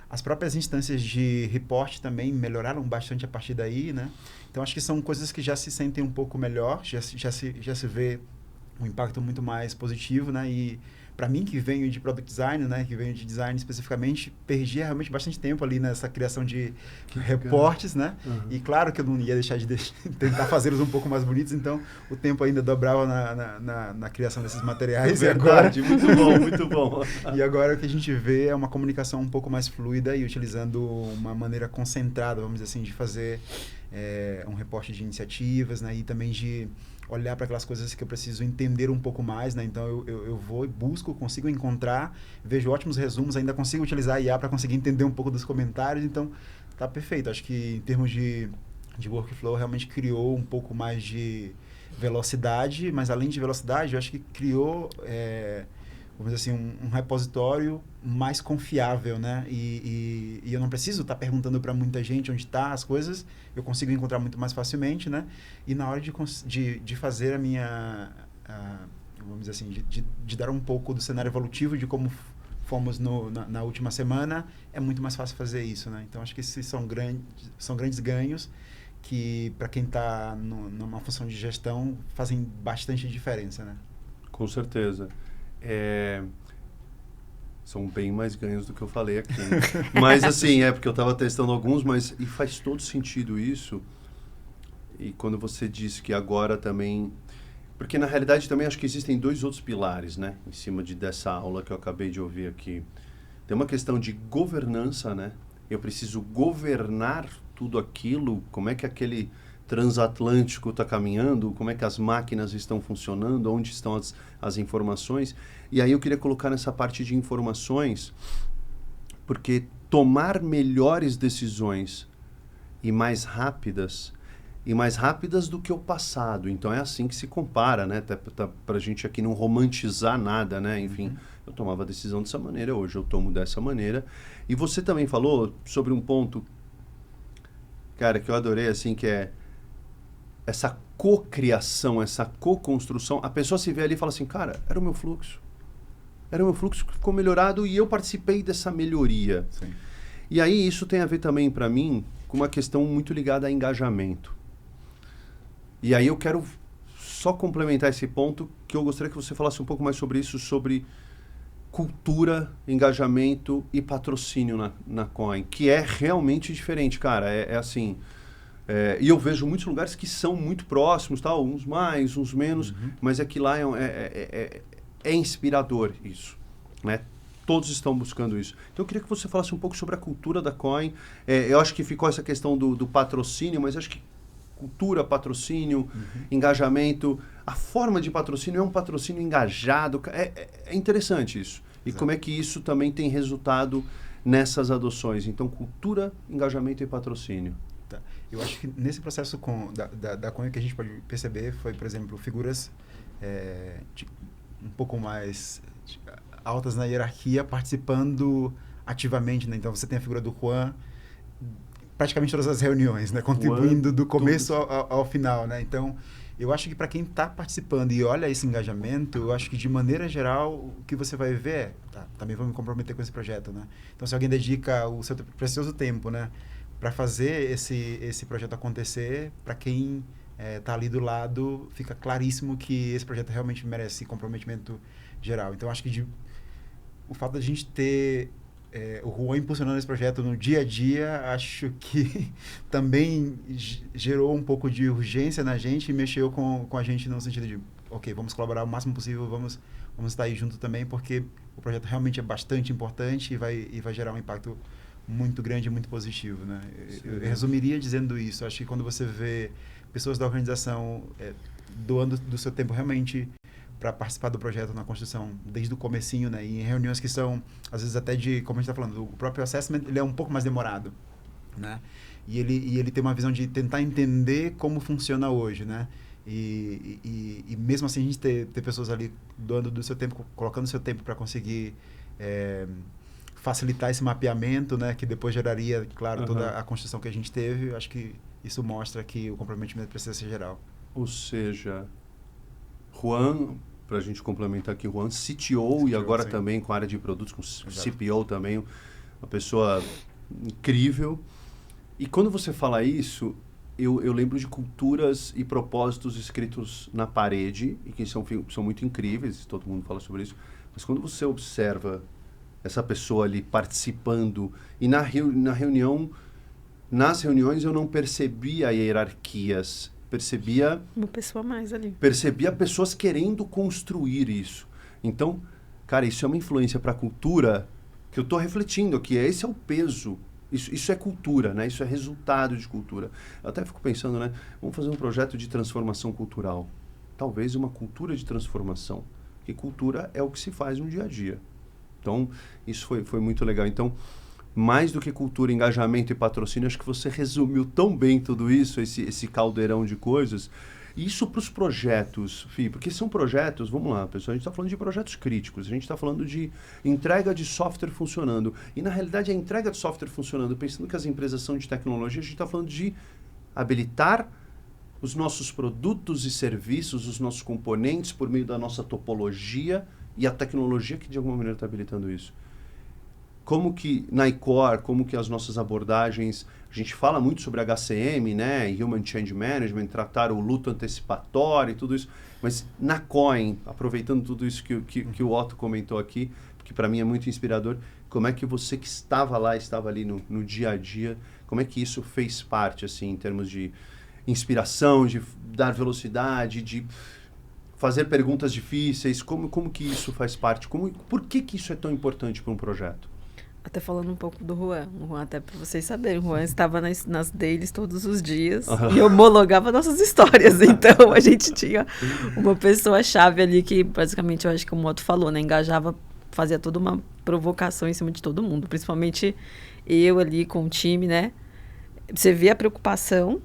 As próprias instâncias de report também melhoraram bastante a partir daí, né? Então acho que são coisas que já se sentem um pouco melhor, já se vê um impacto muito mais positivo, né? E para mim, que venho de Product Design, né, que venho de design especificamente, perdi realmente bastante tempo ali nessa criação de reportes, né? Uhum. E claro que eu não ia deixar de tentar fazê-los um pouco mais bonitos, então o tempo ainda dobrava na criação desses materiais. Verdade, muito bom, muito bom. E agora o que a gente vê é uma comunicação um pouco mais fluida e utilizando uma maneira concentrada, vamos dizer assim, de fazer um reporte de iniciativas, né? E também de olhar para aquelas coisas que eu preciso entender um pouco mais, né? Então eu vou e busco, consigo encontrar, vejo ótimos resumos, ainda consigo utilizar a IA para conseguir entender um pouco dos comentários, então tá perfeito. Acho que em termos de workflow realmente criou um pouco mais de velocidade, mas além de velocidade, eu acho que criou, vamos dizer assim, um repositório mais confiável, né? E eu não preciso estar perguntando para muita gente onde está as coisas, eu consigo encontrar muito mais facilmente, né? E na hora de fazer a minha, vamos dizer assim, de dar um pouco do cenário evolutivo de como fomos na última semana, é muito mais fácil fazer isso, né? Então, acho que esses são grandes ganhos que, para quem está numa função de gestão, fazem bastante diferença, né? Com certeza. São bem mais ganhos do que eu falei aqui. Mas, assim, porque eu estava testando alguns, e faz todo sentido isso. E quando você disse que agora também... Porque, na realidade, também acho que existem dois outros pilares, né? Em cima dessa aula que eu acabei de ouvir aqui. Tem uma questão de governança, né? Eu preciso governar tudo aquilo, como é que aquele transatlântico está caminhando, como é que as máquinas estão funcionando, onde estão as informações. E aí eu queria colocar nessa parte de informações, porque tomar melhores decisões e mais rápidas do que o passado. Então é assim que se compara, né? Para a gente aqui não romantizar nada, né? Enfim, eu tomava a decisão dessa maneira, hoje eu tomo dessa maneira. E você também falou sobre um ponto, cara, que eu adorei, assim, que é essa cocriação, essa co-construção. A pessoa se vê ali e fala assim, cara, era o meu fluxo. Era o meu fluxo que ficou melhorado e eu participei dessa melhoria. Sim. E aí isso tem a ver também, para mim, com uma questão muito ligada a engajamento. E aí eu quero só complementar esse ponto, que eu gostaria que você falasse um pouco mais sobre isso, sobre cultura, engajamento e patrocínio na Coin, que é realmente diferente, cara. Assim... e eu vejo muitos lugares que são muito próximos, tal, uns mais, uns menos, mas é que lá é inspirador isso, né? Todos estão buscando isso. Então eu queria que você falasse um pouco sobre a cultura da Coin. Eu acho que ficou essa questão do patrocínio, mas acho que cultura, patrocínio, engajamento, a forma de patrocínio é um patrocínio engajado. É interessante isso. E como é que isso também tem resultado nessas adoções? Então, cultura, engajamento e patrocínio. Tá. Eu acho que nesse processo da Coin, que a gente pode perceber foi, por exemplo, figuras um pouco mais altas na hierarquia participando ativamente, né? Então você tem a figura do Juan praticamente todas as reuniões, né? Contribuindo do começo ao final, né? Então eu acho que para quem está participando e olha esse engajamento, eu acho que de maneira geral o que você vai ver também vou me comprometer com esse projeto, né? Então se alguém dedica o seu precioso tempo, né, para fazer esse projeto acontecer, para quem está ali do lado, fica claríssimo que esse projeto realmente merece comprometimento geral. Então, acho que o fato de a gente ter o Juan impulsionando esse projeto no dia a dia, acho que também gerou um pouco de urgência na gente e mexeu com a gente no sentido de, ok, vamos colaborar o máximo possível, vamos estar aí junto também, porque o projeto realmente é bastante importante e vai gerar um impacto muito grande e muito positivo, né? Eu resumiria dizendo isso. Acho que quando você vê pessoas da organização doando do seu tempo realmente para participar do projeto na construção desde o comecinho, né? E em reuniões que são, às vezes até como a gente está falando, o próprio assessment, ele é um pouco mais demorado, né? E ele tem uma visão de tentar entender como funciona hoje, né? E mesmo assim a gente ter pessoas ali doando do seu tempo, colocando seu tempo para conseguir facilitar esse mapeamento, né, que depois geraria, claro, toda a construção que a gente teve. Eu acho que isso mostra que o comprometimento precisa ser geral. Ou seja, Juan, para a gente complementar aqui, Juan, CTO e agora sim, também com a área de produtos, com CPO também, uma pessoa incrível. E quando você fala isso, eu lembro de culturas e propósitos escritos na parede, e que são muito incríveis, todo mundo fala sobre isso. Mas quando você observa essa pessoa ali participando, e na reunião, nas reuniões eu não percebia hierarquias, percebia Uma pessoa a mais ali. percebia pessoas querendo construir isso. Então, cara, isso é uma influência para a cultura que eu estou refletindo aqui. Esse é o peso. Isso é cultura, né? Isso é resultado de cultura. Eu até fico pensando, né? Vamos fazer um projeto de transformação cultural. Talvez uma cultura de transformação. Porque cultura é o que se faz no dia a dia. Então, isso foi muito legal. Então, mais do que cultura, engajamento e patrocínio, acho que você resumiu tão bem tudo isso, esse caldeirão de coisas. Isso para os projetos, Fih, porque são projetos, vamos lá, pessoal, a gente está falando de projetos críticos, a gente está falando de entrega de software funcionando. E, na realidade, a entrega de software funcionando, pensando que as empresas são de tecnologia, a gente está falando de habilitar os nossos produtos e serviços, os nossos componentes por meio da nossa topologia e a tecnologia que, de alguma maneira, está habilitando isso. Como que na iCore, como que as nossas abordagens, a gente fala muito sobre HCM, né, Human Change Management, tratar o luto antecipatório e tudo isso, mas na Coin, aproveitando tudo isso que o Otto comentou aqui, que para mim é muito inspirador, como é que você que estava ali no dia a dia, como é que isso fez parte, assim, em termos de inspiração, de dar velocidade, de fazer perguntas difíceis, como que isso faz parte, por que isso é tão importante para um projeto? Até falando um pouco do Juan. O Juan, até para vocês saberem, o Juan estava nas dailies todos os dias e homologava nossas histórias. Então, a gente tinha uma pessoa-chave ali que, basicamente, eu acho que o Otto falou, né? Engajava, fazia toda uma provocação em cima de todo mundo. Principalmente eu ali com o time, né? Você vê a preocupação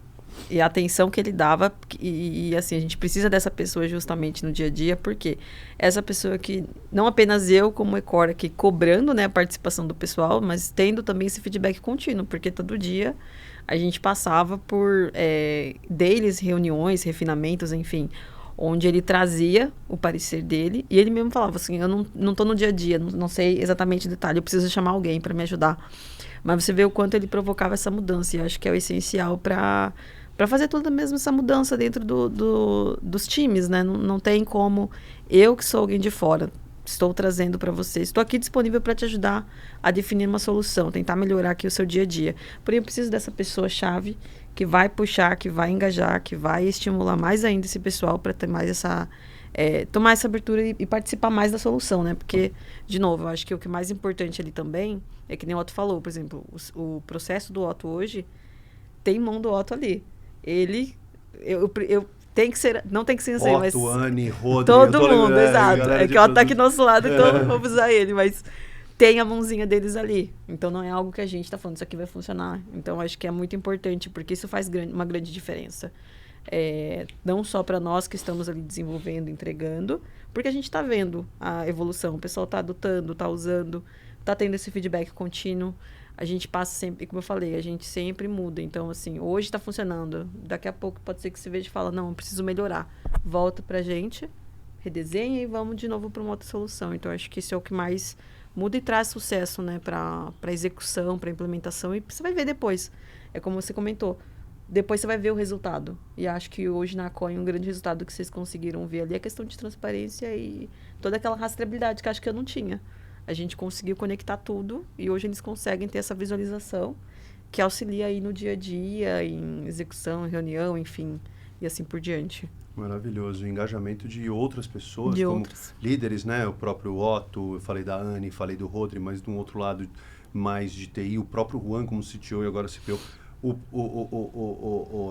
e a atenção que ele dava e assim, a gente precisa dessa pessoa justamente no dia a dia, porque essa pessoa que, não apenas eu como eCore aqui cobrando, né, a participação do pessoal, mas tendo também esse feedback contínuo, porque todo dia a gente passava por dailies, reuniões, refinamentos, enfim, onde ele trazia o parecer dele e ele mesmo falava assim, eu não tô no dia a dia, não sei exatamente o detalhe, eu preciso chamar alguém para me ajudar. Mas você vê o quanto ele provocava essa mudança, e eu acho que é o essencial para fazer toda mesmo essa mudança dentro dos times, né? Não tem como eu, que sou alguém de fora, estou trazendo para vocês, estou aqui disponível para te ajudar a definir uma solução, tentar melhorar aqui o seu dia a dia. Porém, eu preciso dessa pessoa-chave que vai puxar, que vai engajar, que vai estimular mais ainda esse pessoal para ter mais essa... tomar essa abertura e participar mais da solução, né? Porque, de novo, eu acho que o que é mais importante ali também é que nem o Otto falou, por exemplo, o processo do Otto hoje tem mão do Otto ali. Ele, eu tem que ser, não tem que ser assim, mas... Otto, Anne, Rodrigo... Todo mundo, exato. É que o Otto tá aqui do nosso lado, então vamos usar ele, mas tem a mãozinha deles ali. Então não é algo que a gente tá falando, isso aqui vai funcionar. Então acho que é muito importante, porque isso faz uma grande diferença. Não só para nós que estamos ali desenvolvendo, entregando, porque a gente está vendo a evolução, o pessoal está adotando, está usando, está tendo esse feedback contínuo, a gente passa sempre, como eu falei, a gente sempre muda. Então, assim, hoje está funcionando, daqui a pouco pode ser que você veja e fala, não, eu preciso melhorar. Volta para a gente, redesenha e vamos de novo para uma outra solução. Então, acho que isso é o que mais muda e traz sucesso, né, para execução, para implementação, e você vai ver depois. É como você comentou, depois você vai ver o resultado. E acho que hoje na Coin um grande resultado que vocês conseguiram ver ali é a questão de transparência e toda aquela rastreabilidade que acho que eu não tinha. A gente conseguiu conectar tudo e hoje eles conseguem ter essa visualização que auxilia aí no dia a dia, em execução, em reunião, enfim, e assim por diante. Maravilhoso. O engajamento de outras pessoas, de como outras líderes, né? O próprio Otto, eu falei da Anne, falei do Rodri, mas de um outro lado mais de TI, o próprio Juan como CTO e agora CPO.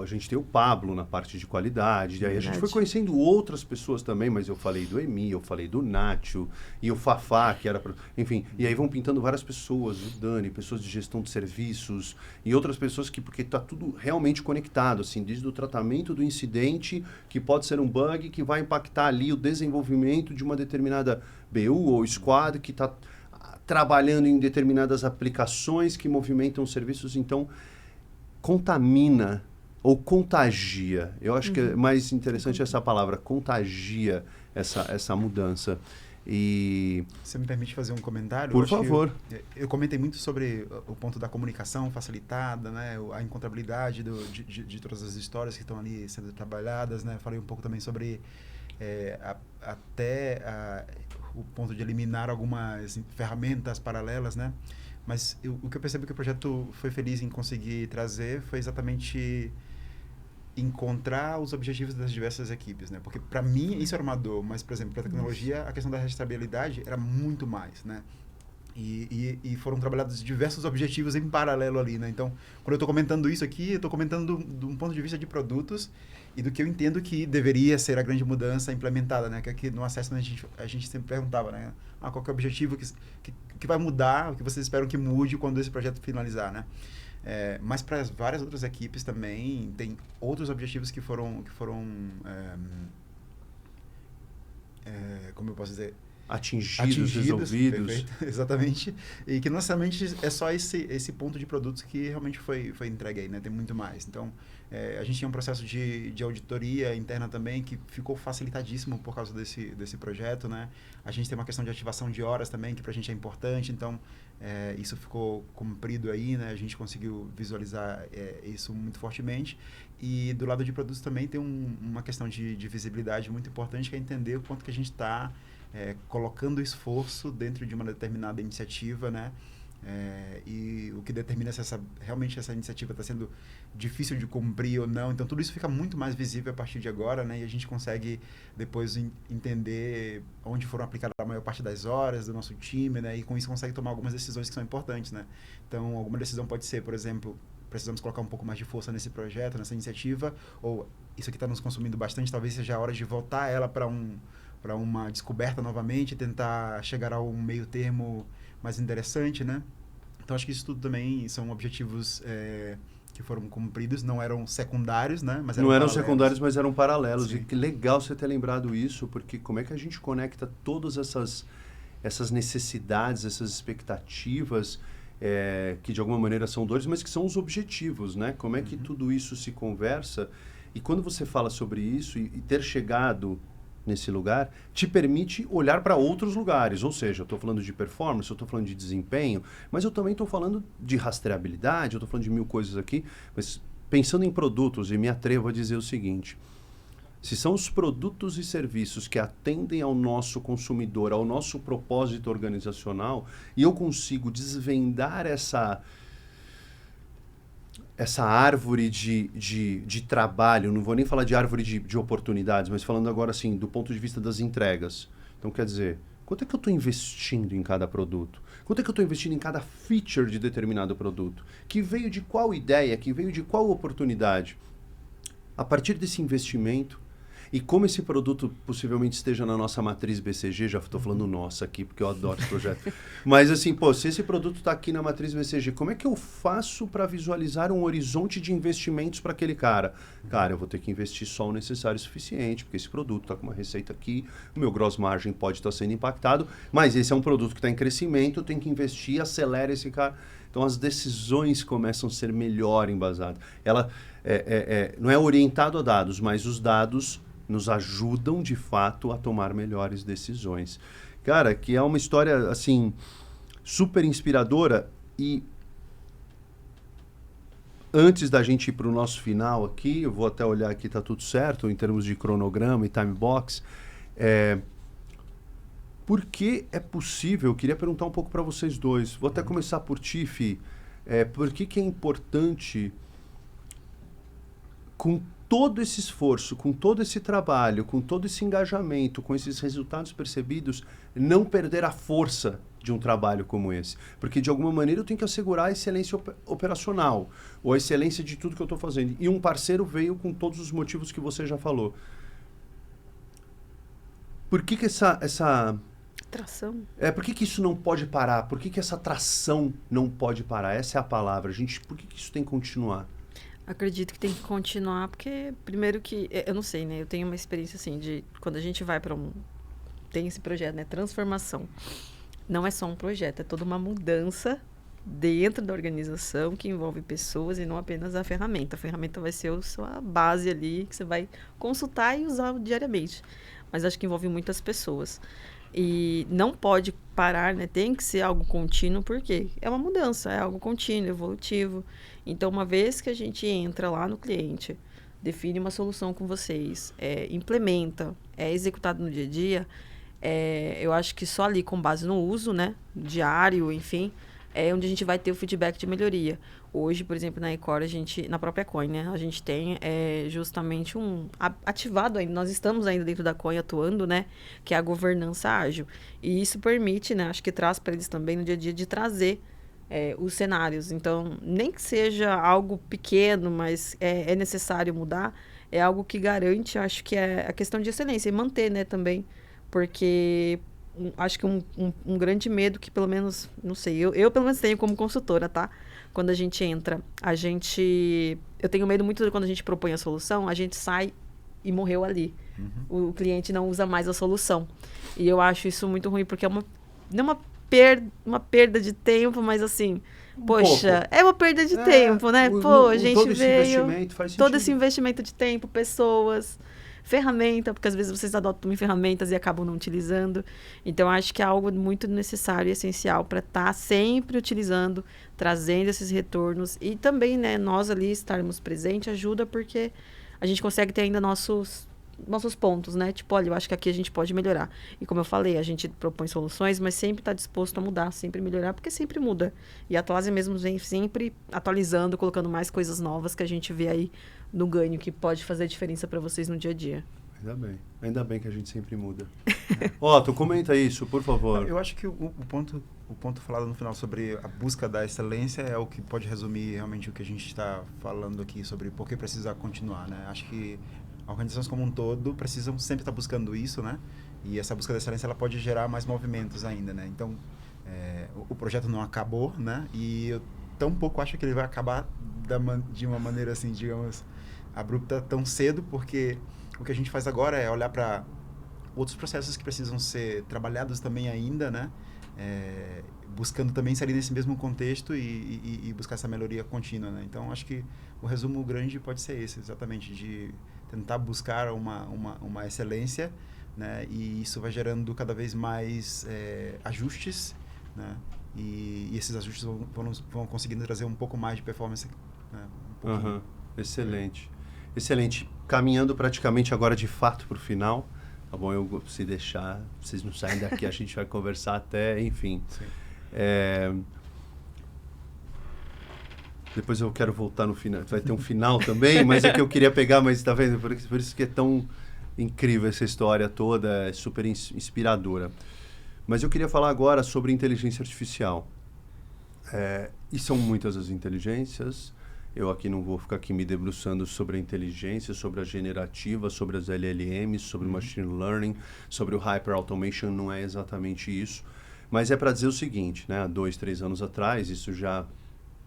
A gente tem o Pablo na parte de qualidade, e aí a gente foi conhecendo outras pessoas também, mas eu falei do Emi, eu falei do Nacho, e o Fafá, que era... Enfim, e aí vão pintando várias pessoas, o Dani, pessoas de gestão de serviços, e outras pessoas porque está tudo realmente conectado, assim, desde o tratamento do incidente, que pode ser um bug, que vai impactar ali o desenvolvimento de uma determinada BU ou squad, que está trabalhando em determinadas aplicações que movimentam serviços, então... contamina ou contagia. Eu acho que é mais interessante essa palavra, contagia essa mudança. E... Você me permite fazer um comentário? Por favor. Eu comentei muito sobre o ponto da comunicação facilitada, né? A encontrabilidade de todas as histórias que estão ali sendo trabalhadas, né? Falei um pouco também sobre o ponto de eliminar algumas ferramentas paralelas, né? Mas o que eu percebi que o projeto foi feliz em conseguir trazer foi exatamente encontrar os objetivos das diversas equipes, né? Porque para mim isso era uma dor, mas, por exemplo, para a tecnologia a questão da rastreabilidade era muito mais, né? E foram trabalhados diversos objetivos em paralelo ali, né? Então, quando eu estou comentando isso aqui, eu estou comentando de um ponto de vista de produtos e do que eu entendo que deveria ser a grande mudança implementada, né? Que aqui no Assessment a gente sempre perguntava, né? Qual que é o objetivo que vai mudar, o que vocês esperam que mude quando esse projeto finalizar, né? Mas para várias outras equipes também tem outros objetivos que foram como eu posso dizer, atingidos, resolvidos. Perfeito, exatamente. E que não necessariamente é só esse ponto de produtos que realmente foi entregue aí, né? Tem muito mais. Então, a gente tinha um processo de auditoria interna também que ficou facilitadíssimo por causa desse projeto, né? A gente tem uma questão de ativação de horas também, que pra gente é importante. Então, isso ficou cumprido aí, né? A gente conseguiu visualizar isso muito fortemente. E do lado de produtos também tem uma questão de visibilidade muito importante, que é entender o quanto que a gente está colocando esforço dentro de uma determinada iniciativa, né? E o que determina se realmente essa iniciativa está sendo difícil de cumprir ou não. Então, tudo isso fica muito mais visível a partir de agora, né? E a gente consegue depois entender onde foram aplicadas a maior parte das horas do nosso time, né? E com isso consegue tomar algumas decisões que são importantes, né? Então, alguma decisão pode ser, por exemplo, precisamos colocar um pouco mais de força nesse projeto, nessa iniciativa, ou isso aqui está nos consumindo bastante, talvez seja a hora de voltar ela para uma descoberta novamente, tentar chegar a um meio termo mais interessante, né? Então, acho que isso tudo também são objetivos que foram cumpridos, não eram secundários, né? Mas não eram secundários, mas eram paralelos. Sim. E que legal você ter lembrado isso, porque como é que a gente conecta todas essas necessidades, essas expectativas, que de alguma maneira são dores, mas que são os objetivos, né? Como é que tudo isso se conversa? E quando você fala sobre isso e ter chegado nesse lugar, te permite olhar para outros lugares. Ou seja, eu estou falando de performance, eu estou falando de desempenho, mas eu também estou falando de rastreabilidade, eu estou falando de 1000 coisas aqui. Mas pensando em produtos, e me atrevo a dizer o seguinte: se são os produtos e serviços que atendem ao nosso consumidor, ao nosso propósito organizacional, e eu consigo desvendar essa árvore de trabalho, não vou nem falar de árvore de oportunidades, mas falando agora assim, do ponto de vista das entregas. Então, quer dizer, quanto é que eu estou investindo em cada produto? Quanto é que eu estou investindo em cada feature de determinado produto? Que veio de qual ideia? Que veio de qual oportunidade? A partir desse investimento, e como esse produto possivelmente esteja na nossa matriz BCG, já estou falando nossa aqui, porque eu adoro esse projeto. Mas assim, se esse produto está aqui na matriz BCG, como é que eu faço para visualizar um horizonte de investimentos para aquele cara? Cara, eu vou ter que investir só o necessário e suficiente, porque esse produto está com uma receita aqui, o meu gross margin pode estar sendo impactado, mas esse é um produto que está em crescimento, eu tenho que investir, acelera esse cara. Então, as decisões começam a ser melhor embasadas. Ela não é orientado a dados, mas os dados nos ajudam, de fato, a tomar melhores decisões. Cara, que é uma história, assim, super inspiradora. E antes da gente ir para o nosso final aqui, eu vou até olhar aqui, tá tudo certo, em termos de cronograma e time box. Por que é possível, eu queria perguntar um pouco para vocês dois, vou até começar por ti, Fih, por que é importante, com todo esse esforço, com todo esse trabalho, com todo esse engajamento, com esses resultados percebidos, não perder a força de um trabalho como esse? Porque, de alguma maneira, eu tenho que assegurar a excelência operacional, ou a excelência de tudo que eu estou fazendo. E um parceiro veio com todos os motivos que você já falou. Por que essa tração? Por que isso não pode parar? Por que essa tração não pode parar? Essa é a palavra. Por que isso tem que continuar? Acredito que tem que continuar, porque primeiro que, eu não sei, né? Eu tenho uma experiência assim de quando a gente vai para tem esse projeto, né? Transformação. Não é só um projeto, é toda uma mudança dentro da organização que envolve pessoas e não apenas a ferramenta. A ferramenta vai ser a sua base ali, que você vai consultar e usar diariamente. Mas acho que envolve muitas pessoas. E não pode parar, né? Tem que ser algo contínuo, porque é uma mudança, é algo contínuo, evolutivo. Então, uma vez que a gente entra lá no cliente, define uma solução com vocês, implementa, é executado no dia a dia, Eu acho que só ali, com base no uso, né, diário, enfim, é onde a gente vai ter o feedback de melhoria. Hoje, por exemplo, na Ecora, na própria Coin, né, a gente tem justamente ativado ainda, nós estamos ainda dentro da Coin atuando, né, que é a governança ágil. E isso permite, né, acho que traz para eles também no dia a dia de trazer os cenários. Então, nem que seja algo pequeno, mas é necessário mudar, é algo que garante, acho que é a questão de excelência e manter, né, também. Porque acho que um grande medo que, pelo menos, não sei, eu pelo menos tenho como consultora, tá? Quando a gente entra, eu tenho medo muito de quando a gente propõe a solução, a gente sai e morreu ali. O cliente não usa mais a solução. E eu acho isso muito ruim, porque não é uma perda de tempo, mas assim, poxa, é uma perda de tempo, né? A gente todo veio... esse investimento faz todo sentido. esse investimento de tempo, pessoas, ferramenta, porque às vezes vocês adotam ferramentas e acabam não utilizando. Então, acho que é algo muito necessário e essencial para estar sempre utilizando, trazendo esses retornos. E também, né, nós ali estarmos presentes ajuda, porque a gente consegue ter ainda nossos pontos, né? Tipo, olha, eu acho que aqui a gente pode melhorar. E como eu falei, a gente propõe soluções, mas sempre está disposto a mudar, sempre melhorar, porque sempre muda. E a Atlassian mesmo vem sempre atualizando, colocando mais coisas novas que a gente vê aí no ganho, que pode fazer diferença para vocês no dia a dia. Ainda bem que a gente sempre muda. Otto, comenta isso, por favor. Eu acho que o ponto falado no final sobre a busca da excelência é o que pode resumir realmente o que a gente está falando aqui sobre por que precisa continuar, né? Acho que organizações como um todo precisam sempre estar buscando isso, né? E essa busca da excelência ela pode gerar mais movimentos ainda, né? Então, o projeto não acabou, né? E eu tão pouco acho que ele vai acabar de uma maneira assim, digamos, abrupta tão cedo, porque o que a gente faz agora é olhar para outros processos que precisam ser trabalhados também ainda, né? Buscando também sair nesse mesmo contexto e buscar essa melhoria contínua, né? Então, acho que o resumo grande pode ser esse, exatamente, de tentar buscar uma excelência, né? E isso vai gerando cada vez mais ajustes, né? E esses ajustes vão conseguindo trazer um pouco mais de performance, né? Excelente. Excelente. Caminhando praticamente agora de fato para o final, tá bom? Se deixar, vocês não saem daqui, a gente vai conversar até, enfim. Depois eu quero voltar no final. Vai ter um final também, mas é que eu queria pegar, mas tá vendo? Por isso que é tão incrível essa história toda, é super inspiradora. Mas eu queria falar agora sobre inteligência artificial. E são muitas as inteligências. Eu aqui não vou ficar aqui me debruçando sobre a inteligência, sobre a generativa, sobre as LLMs, sobre o machine learning, sobre o hyper automation, não é exatamente isso. Mas é para dizer o seguinte, né? Há 2, 3 anos atrás, isso já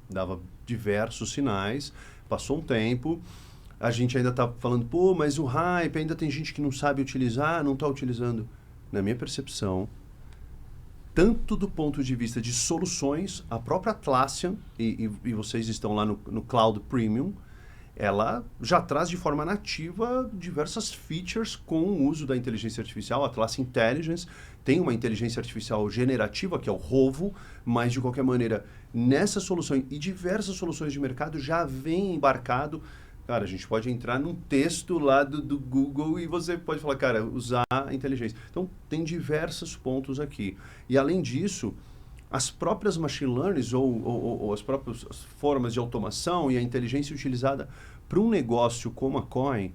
dava diversos sinais, passou um tempo, a gente ainda está falando, mas o hype, ainda tem gente que não sabe utilizar, não está utilizando. Na minha percepção, tanto do ponto de vista de soluções, a própria Atlassian, e vocês estão lá no Cloud Premium, ela já traz de forma nativa diversas features com o uso da inteligência artificial. A Atlassian Intelligence tem uma inteligência artificial generativa, que é o Rovo, mas de qualquer maneira, nessa solução e diversas soluções de mercado já vem embarcado. Cara, a gente pode entrar num texto lá do Google e você pode falar, cara, usar a inteligência. Então, tem diversos pontos aqui. E, além disso, as próprias machine learnings ou as próprias formas de automação e a inteligência utilizada para um negócio como a Coin,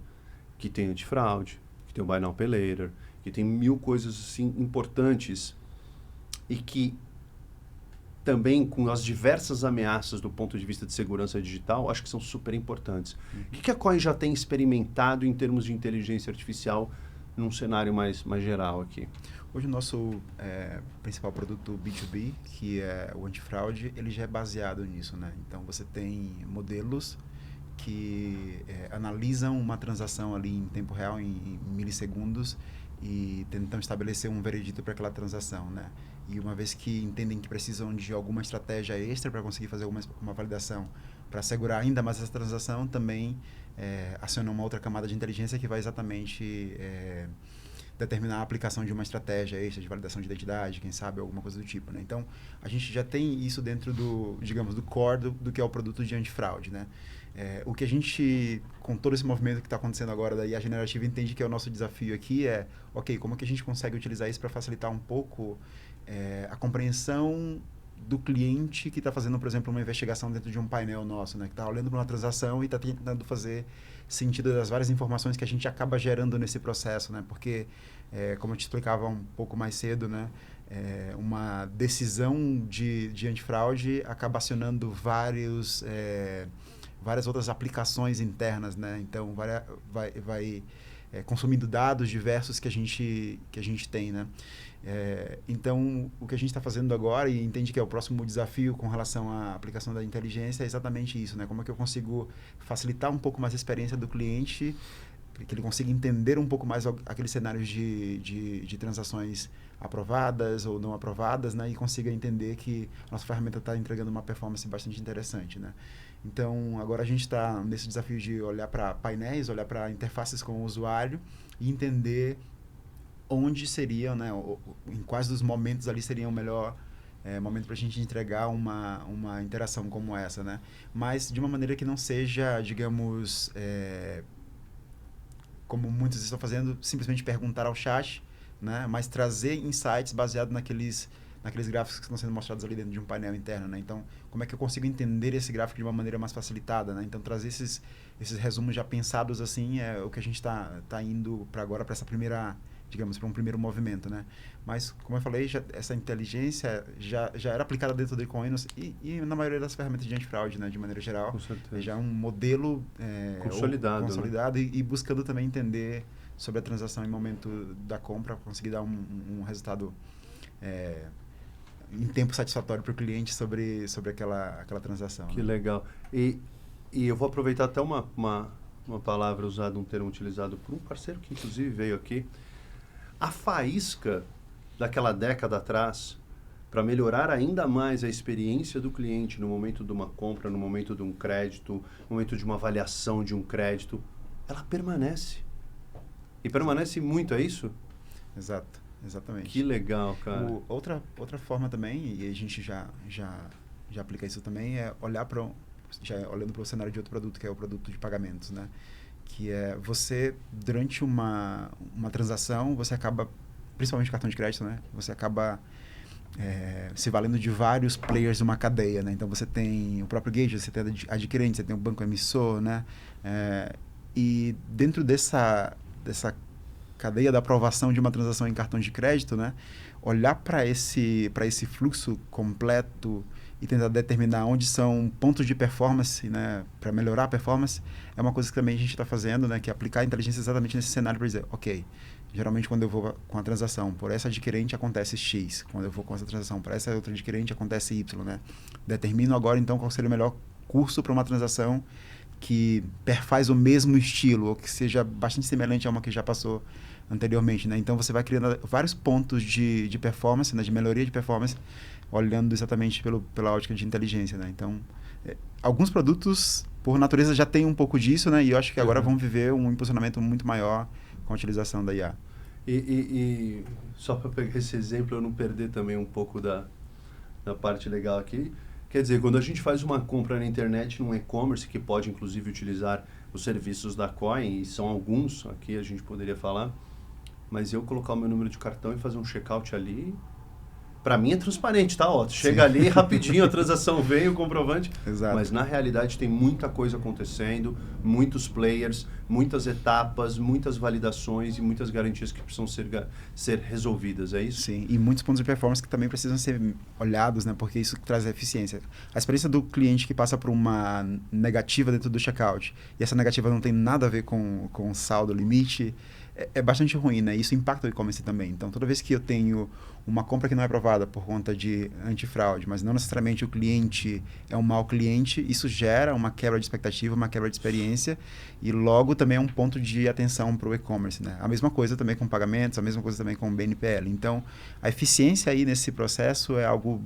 que tem antifraude, que tem o Buy Now Pay Later, que tem 1000 coisas assim importantes e que também com as diversas ameaças do ponto de vista de segurança digital, acho que são super importantes. O que a Coin já tem experimentado em termos de inteligência artificial num cenário mais geral aqui? Hoje o nosso principal produto B2B, que é o antifraude, ele já é baseado nisso, né? Então você tem modelos que analisam uma transação ali em tempo real, em milissegundos, e tentam estabelecer um veredito para aquela transação, né? E uma vez que entendem que precisam de alguma estratégia extra para conseguir fazer uma validação, para assegurar ainda mais essa transação, também acionam uma outra camada de inteligência que vai exatamente determinar a aplicação de uma estratégia extra de validação de identidade, quem sabe, alguma coisa do tipo, né? Então, a gente já tem isso dentro do, digamos, do core do que é o produto de antifraude, né? O que a gente, com todo esse movimento que está acontecendo agora da IA generativa, entende que é o nosso desafio aqui é, ok, como é que a gente consegue utilizar isso para facilitar um pouco a compreensão do cliente que está fazendo, por exemplo, uma investigação dentro de um painel nosso, né? Que está olhando para uma transação e está tentando fazer sentido das várias informações que a gente acaba gerando nesse processo, né? Porque, como eu te explicava um pouco mais cedo, né? Uma decisão de antifraude acaba acionando várias outras aplicações internas, né? Então, vai consumindo dados diversos que a gente tem, né? Então, o que a gente está fazendo agora e entende que é o próximo desafio com relação à aplicação da inteligência é exatamente isso, né? Como é que eu consigo facilitar um pouco mais a experiência do cliente, que ele consiga entender um pouco mais aqueles cenários de transações aprovadas ou não aprovadas, né? E consiga entender que a nossa ferramenta está entregando uma performance bastante interessante, né? Então, agora a gente está nesse desafio de olhar para painéis, olhar para interfaces com o usuário e entender onde seria, né, em quais dos momentos ali seria o melhor momento para a gente entregar uma interação como essa, né? Mas de uma maneira que não seja, digamos, como muitos estão fazendo, simplesmente perguntar ao chat, né? Mas trazer insights baseados naqueles gráficos que estão sendo mostrados ali dentro de um painel interno, né? Então, como é que eu consigo entender esse gráfico de uma maneira mais facilitada, né? Então, trazer esses resumos já pensados assim é o que a gente tá indo para agora, para essa primeira, digamos, para um primeiro movimento, né? Mas, como eu falei, essa inteligência já era aplicada dentro do Ecoinus e na maioria das ferramentas de antifraude, né? De maneira geral. Com certeza. Já é um modelo consolidado, né? E buscando também entender sobre a transação em momento da compra, conseguir dar um resultado em tempo satisfatório para o cliente sobre aquela transação. Que né? legal. E eu vou aproveitar até uma palavra usada, um termo utilizado por um parceiro que inclusive veio aqui. A faísca daquela década atrás, para melhorar ainda mais a experiência do cliente no momento de uma compra, no momento de um crédito, no momento de uma avaliação de um crédito, ela permanece. E permanece muito, é isso? Exato, exatamente. Que legal, cara. Outra forma também, e a gente já aplica isso também, é olhar olhando para o cenário de outro produto, que é o produto de pagamentos, né? Que é você, durante uma transação, você acaba, principalmente cartão de crédito, né? Você acaba se valendo de vários players de uma cadeia, né? Então, você tem o próprio gateway, você tem a adquirente, você tem o banco emissor, né? E dentro dessa cadeia da aprovação de uma transação em cartão de crédito, né? Olhar para esse fluxo completo e tentar determinar onde são pontos de performance, né, para melhorar a performance, é uma coisa que também a gente está fazendo, né, que é aplicar a inteligência exatamente nesse cenário para dizer, ok, geralmente quando eu vou com a transação por essa adquirente acontece X, quando eu vou com essa transação para essa outra adquirente acontece Y, né? Determino agora então qual seria o melhor curso para uma transação que perfaz o mesmo estilo ou que seja bastante semelhante a uma que já passou anteriormente, né? Então você vai criando vários pontos de performance, né, de melhoria de performance, olhando exatamente pela ótica de inteligência, né? Então, alguns produtos, por natureza, já tem um pouco disso, né? E eu acho que agora vão viver um impulsionamento muito maior com a utilização da IA. E só para pegar esse exemplo, eu não perder também um pouco da parte legal aqui, quer dizer, quando a gente faz uma compra na internet, num e-commerce, que pode inclusive utilizar os serviços da Coin, e são alguns, aqui a gente poderia falar, mas eu colocar o meu número de cartão e fazer um checkout ali, para mim é transparente, tá? Ó, chega ali rapidinho, a transação vem, o comprovante. Exato. Mas na realidade tem muita coisa acontecendo, muitos players, muitas etapas, muitas validações e muitas garantias que precisam ser resolvidas, é isso? Sim, e muitos pontos de performance que também precisam ser olhados, né? Porque isso traz eficiência. A experiência do cliente que passa por uma negativa dentro do checkout, e essa negativa não tem nada a ver com saldo, limite, é bastante ruim, né? Isso impacta o e-commerce também. Então, toda vez que eu tenho uma compra que não é aprovada por conta de antifraude, mas não necessariamente o cliente é um mau cliente, isso gera uma quebra de expectativa, uma quebra de experiência e logo também é um ponto de atenção para o e-commerce, né? A mesma coisa também com pagamentos, a mesma coisa também com BNPL. Então, a eficiência aí nesse processo é algo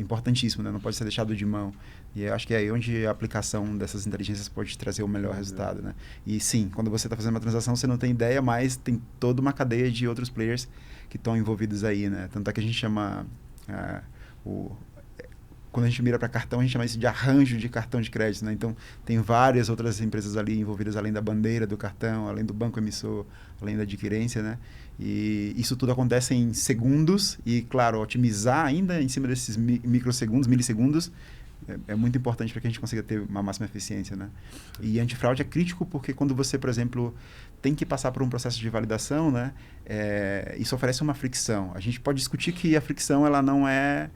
importantíssimo, né? Não pode ser deixado de mão E eu acho que é aí onde a aplicação dessas inteligências pode trazer o melhor resultado, né? E sim, quando você está fazendo uma transação, você não tem ideia, mas tem toda uma cadeia de outros players que estão envolvidos aí, né? Tanto é que a gente chama quando a gente mira para cartão, a gente chama isso de arranjo de cartão de crédito, né? Então, tem várias outras empresas ali envolvidas, além da bandeira do cartão, além do banco emissor, além da adquirência, né? E isso tudo acontece em segundos e, claro, otimizar ainda em cima desses microsegundos, milissegundos, é muito importante para que a gente consiga ter uma máxima eficiência, né? E antifraude é crítico porque quando você, por exemplo, tem que passar por um processo de validação, né? Isso oferece uma fricção. A gente pode discutir que a fricção ela não é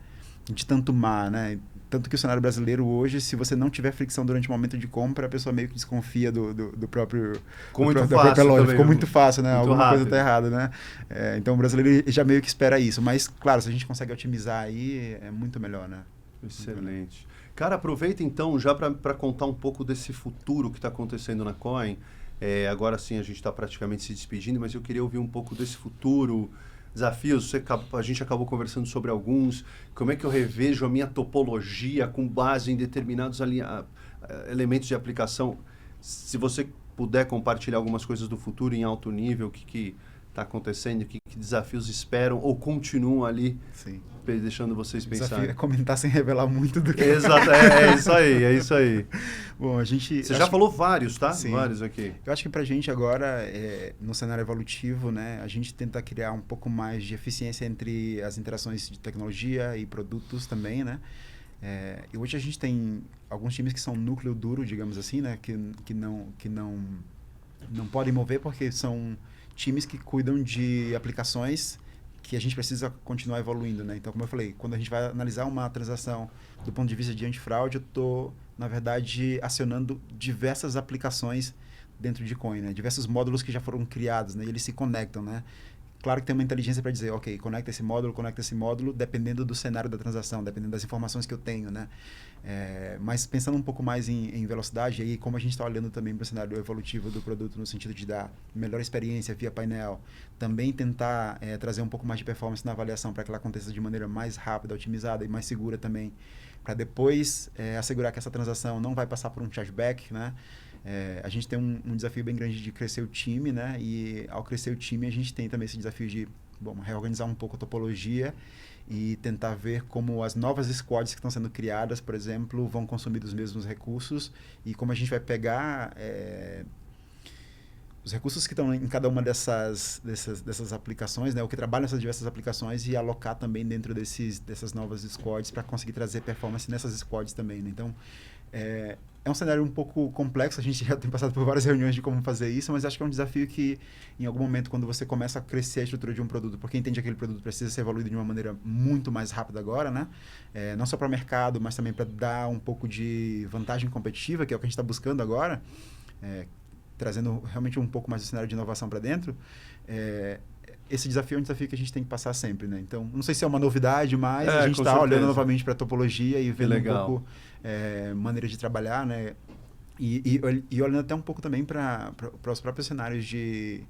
de tanto má, né? Tanto que o cenário brasileiro hoje, se você não tiver fricção durante o momento de compra, a pessoa meio que desconfia do próprio... Da própria loja. Ficou muito fácil, né? Muito Alguma rápido. coisa está errada, né? Então o brasileiro já meio que espera isso. Mas, claro, se a gente consegue otimizar aí, é muito melhor, né? Excelente. Cara, aproveita então já para contar um pouco desse futuro que está acontecendo na Coin. Agora sim a gente está praticamente se despedindo, mas eu queria ouvir um pouco desse futuro, desafios. A gente acabou conversando sobre alguns. Como é que eu revejo a minha topologia com base em determinados elementos de aplicação? Se você puder compartilhar algumas coisas do futuro em alto nível, o que está acontecendo, que desafios esperam ou continuam ali, sim, deixando vocês pensarem. O desafio é comentar sem revelar muito do que... Exato, é isso aí. Bom, Você já falou vários, tá? Sim. Vários aqui. Eu acho que pra gente agora, no cenário evolutivo, né, a gente tenta criar um pouco mais de eficiência entre as interações de tecnologia e produtos também, né? E hoje a gente tem alguns times que são núcleo duro, digamos assim, né, que não podem mover porque são times que cuidam de aplicações que a gente precisa continuar evoluindo, né? Então, como eu falei, quando a gente vai analisar uma transação do ponto de vista de antifraude, eu estou, na verdade, acionando diversas aplicações dentro de Coin, né? Diversos módulos que já foram criados, né? E eles se conectam, né? Claro que tem uma inteligência para dizer, ok, conecta esse módulo, dependendo do cenário da transação, dependendo das informações que eu tenho, né? Mas pensando um pouco mais em velocidade, aí como a gente está olhando também para o cenário evolutivo do produto, no sentido de dar melhor experiência via painel, também tentar trazer um pouco mais de performance na avaliação para que ela aconteça de maneira mais rápida, otimizada e mais segura também, para depois assegurar que essa transação não vai passar por um chargeback, né? A gente tem um desafio bem grande de crescer o time, né? E ao crescer o time, a gente tem também esse desafio de reorganizar um pouco a topologia e tentar ver como as novas squads que estão sendo criadas, por exemplo, vão consumir dos mesmos recursos e como a gente vai pegar os recursos que estão em cada uma dessas aplicações, né? O que trabalha nessas diversas aplicações e alocar também dentro dessas novas squads para conseguir trazer performance nessas squads também, né? Então, é um cenário um pouco complexo, a gente já tem passado por várias reuniões de como fazer isso, mas acho que é um desafio que, em algum momento, quando você começa a crescer a estrutura de um produto, porque entende que aquele produto precisa ser evoluído de uma maneira muito mais rápida agora, né? Não só para o mercado, mas também para dar um pouco de vantagem competitiva, que é o que a gente está buscando agora, trazendo realmente um pouco mais do cenário de inovação para dentro. Esse desafio é um desafio que a gente tem que passar sempre, né? Então, não sei se é uma novidade, mas a gente está olhando novamente para a topologia e vendo um pouco maneira de trabalhar, né? E olhando até um pouco também para os próprios cenários de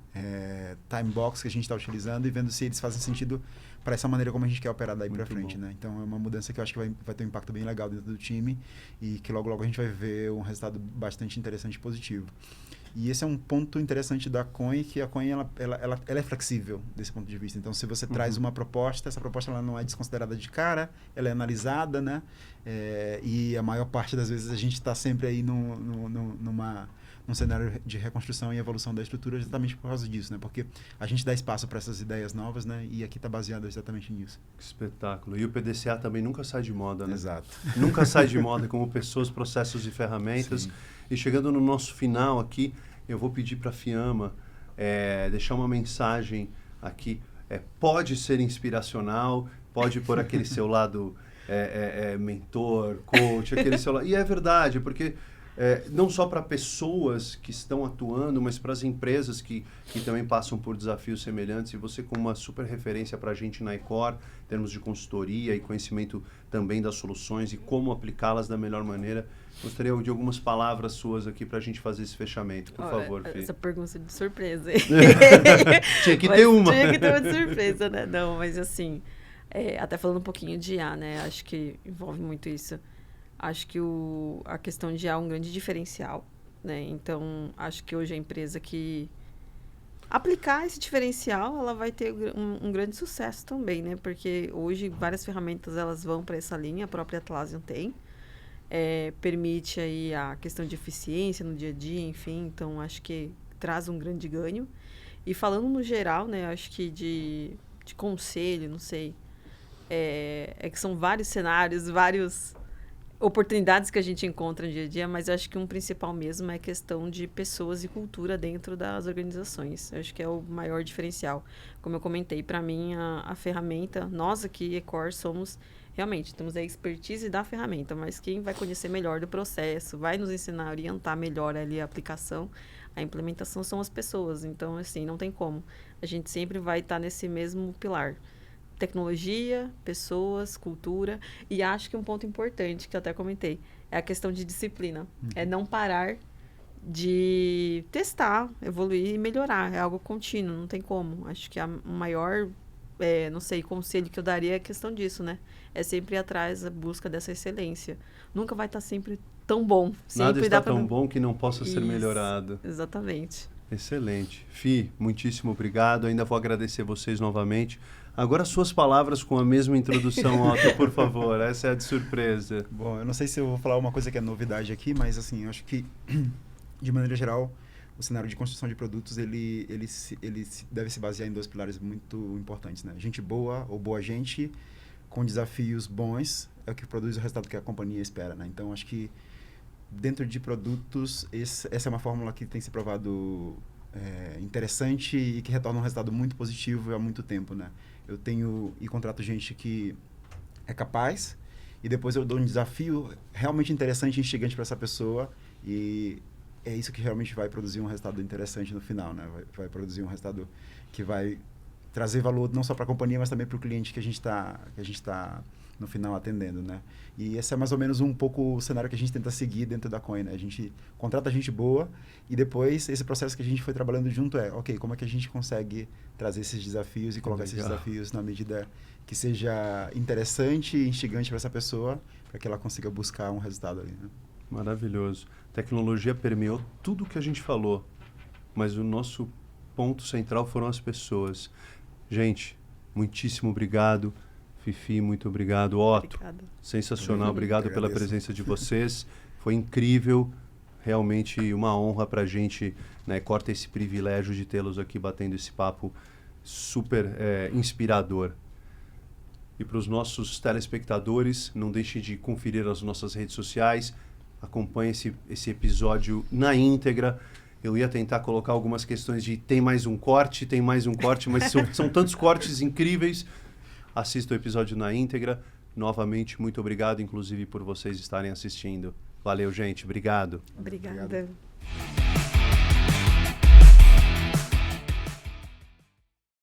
time box que a gente está utilizando e vendo se eles fazem sentido para essa maneira como a gente quer operar daí para frente, né? Então, é uma mudança que eu acho que vai ter um impacto bem legal dentro do time e que logo a gente vai ver um resultado bastante interessante e positivo. E esse é um ponto interessante da Coin, que a Coin ela é flexível desse ponto de vista. Então, se você traz uma proposta, essa proposta ela não é desconsiderada de cara, ela é analisada, né? E a maior parte das vezes a gente está sempre aí num cenário de reconstrução e evolução da estrutura exatamente por causa disso, né? Porque a gente dá espaço para essas ideias novas, né? E aqui está baseado exatamente nisso. Que espetáculo. E o PDCA também nunca sai de moda, né? Exato. Nunca sai de moda como pessoas, processos e ferramentas. Sim. E chegando no nosso final aqui, eu vou pedir para a Fiamma deixar uma mensagem aqui. Pode ser inspiracional, pode pôr aquele seu lado mentor, coach, aquele seu lado. E é verdade, porque não só para pessoas que estão atuando, mas para as empresas que também passam por desafios semelhantes. E você como uma super referência para a gente na Icor, em termos de consultoria e conhecimento também das soluções e como aplicá-las da melhor maneira. Gostaria de algumas palavras suas aqui para a gente fazer esse fechamento, por favor, Fih. Essa pergunta de surpresa. Tinha que ter uma. Tinha que ter uma de surpresa, né? Não, mas assim, até falando um pouquinho de IA, né? Acho que envolve muito isso. Acho que a questão de IA é um grande diferencial, né? Então, acho que hoje a empresa que aplicar esse diferencial, ela vai ter um grande sucesso também, né? Porque hoje várias ferramentas elas vão para essa linha, a própria Atlassian tem. Permite aí a questão de eficiência no dia a dia, enfim. Então, acho que traz um grande ganho. E falando no geral, né? Acho que de conselho, não sei. Que são vários cenários, várias oportunidades que a gente encontra no dia a dia, mas eu acho que um principal mesmo é a questão de pessoas e cultura dentro das organizações. Eu acho que é o maior diferencial. Como eu comentei, para mim, a ferramenta, nós aqui, Ecor, somos, realmente, temos a expertise da ferramenta, mas quem vai conhecer melhor do processo, vai nos ensinar, orientar melhor ali a aplicação, a implementação são as pessoas. Então, assim, não tem como. A gente sempre vai estar nesse mesmo pilar. Tecnologia, pessoas, cultura. E acho que um ponto importante, que eu até comentei, é a questão de disciplina. É não parar de testar, evoluir e melhorar. É algo contínuo, não tem como. Acho que o maior, não sei, conselho que eu daria é a questão disso, né? É sempre ir atrás da busca dessa excelência. Nunca vai estar sempre tão bom. Sempre Nada está tão bom que não possa ser melhorado. Exatamente. Excelente. Fi, muitíssimo obrigado. Ainda vou agradecer vocês novamente. Agora suas palavras com a mesma introdução, Otto, por favor. Essa é a de surpresa. Bom, eu não sei se eu vou falar uma coisa que é novidade aqui, mas assim, eu acho que, de maneira geral, o cenário de construção de produtos, ele deve se basear em 2 pilares muito importantes, né? Gente boa ou boa gente, com desafios bons, é o que produz o resultado que a companhia espera, né? Então, acho que dentro de produtos, essa é uma fórmula que tem se provado interessante e que retorna um resultado muito positivo há muito tempo, né? Eu tenho e contrato gente que é capaz e depois eu dou um desafio realmente interessante e instigante para essa pessoa e é isso que realmente vai produzir um resultado interessante no final, né? Vai produzir um resultado que vai trazer valor não só para a companhia, mas também para o cliente que a gente tá no final atendendo, né? E esse é mais ou menos um pouco o cenário que a gente tenta seguir dentro da Coin, né? A gente contrata gente boa e depois esse processo que a gente foi trabalhando junto ok, como é que a gente consegue trazer esses desafios e colocar esses desafios na medida que seja interessante e instigante para essa pessoa, para que ela consiga buscar um resultado ali, né? Maravilhoso. Tecnologia permeou tudo que a gente falou, mas o nosso ponto central foram as pessoas. Gente, muitíssimo obrigado. Fifi, muito obrigado. Otto, Obrigada. Sensacional. Obrigado pela presença de vocês. Foi incrível. Realmente uma honra para a gente, né, corta esse privilégio de tê-los aqui batendo esse papo super inspirador. E para os nossos telespectadores, não deixem de conferir as nossas redes sociais. Acompanhe esse episódio na íntegra. Eu ia tentar colocar algumas questões de tem mais um corte, mas são tantos cortes incríveis. Assista o episódio na íntegra. Novamente, muito obrigado, inclusive, por vocês estarem assistindo. Valeu, gente. Obrigado. Obrigada. Obrigado.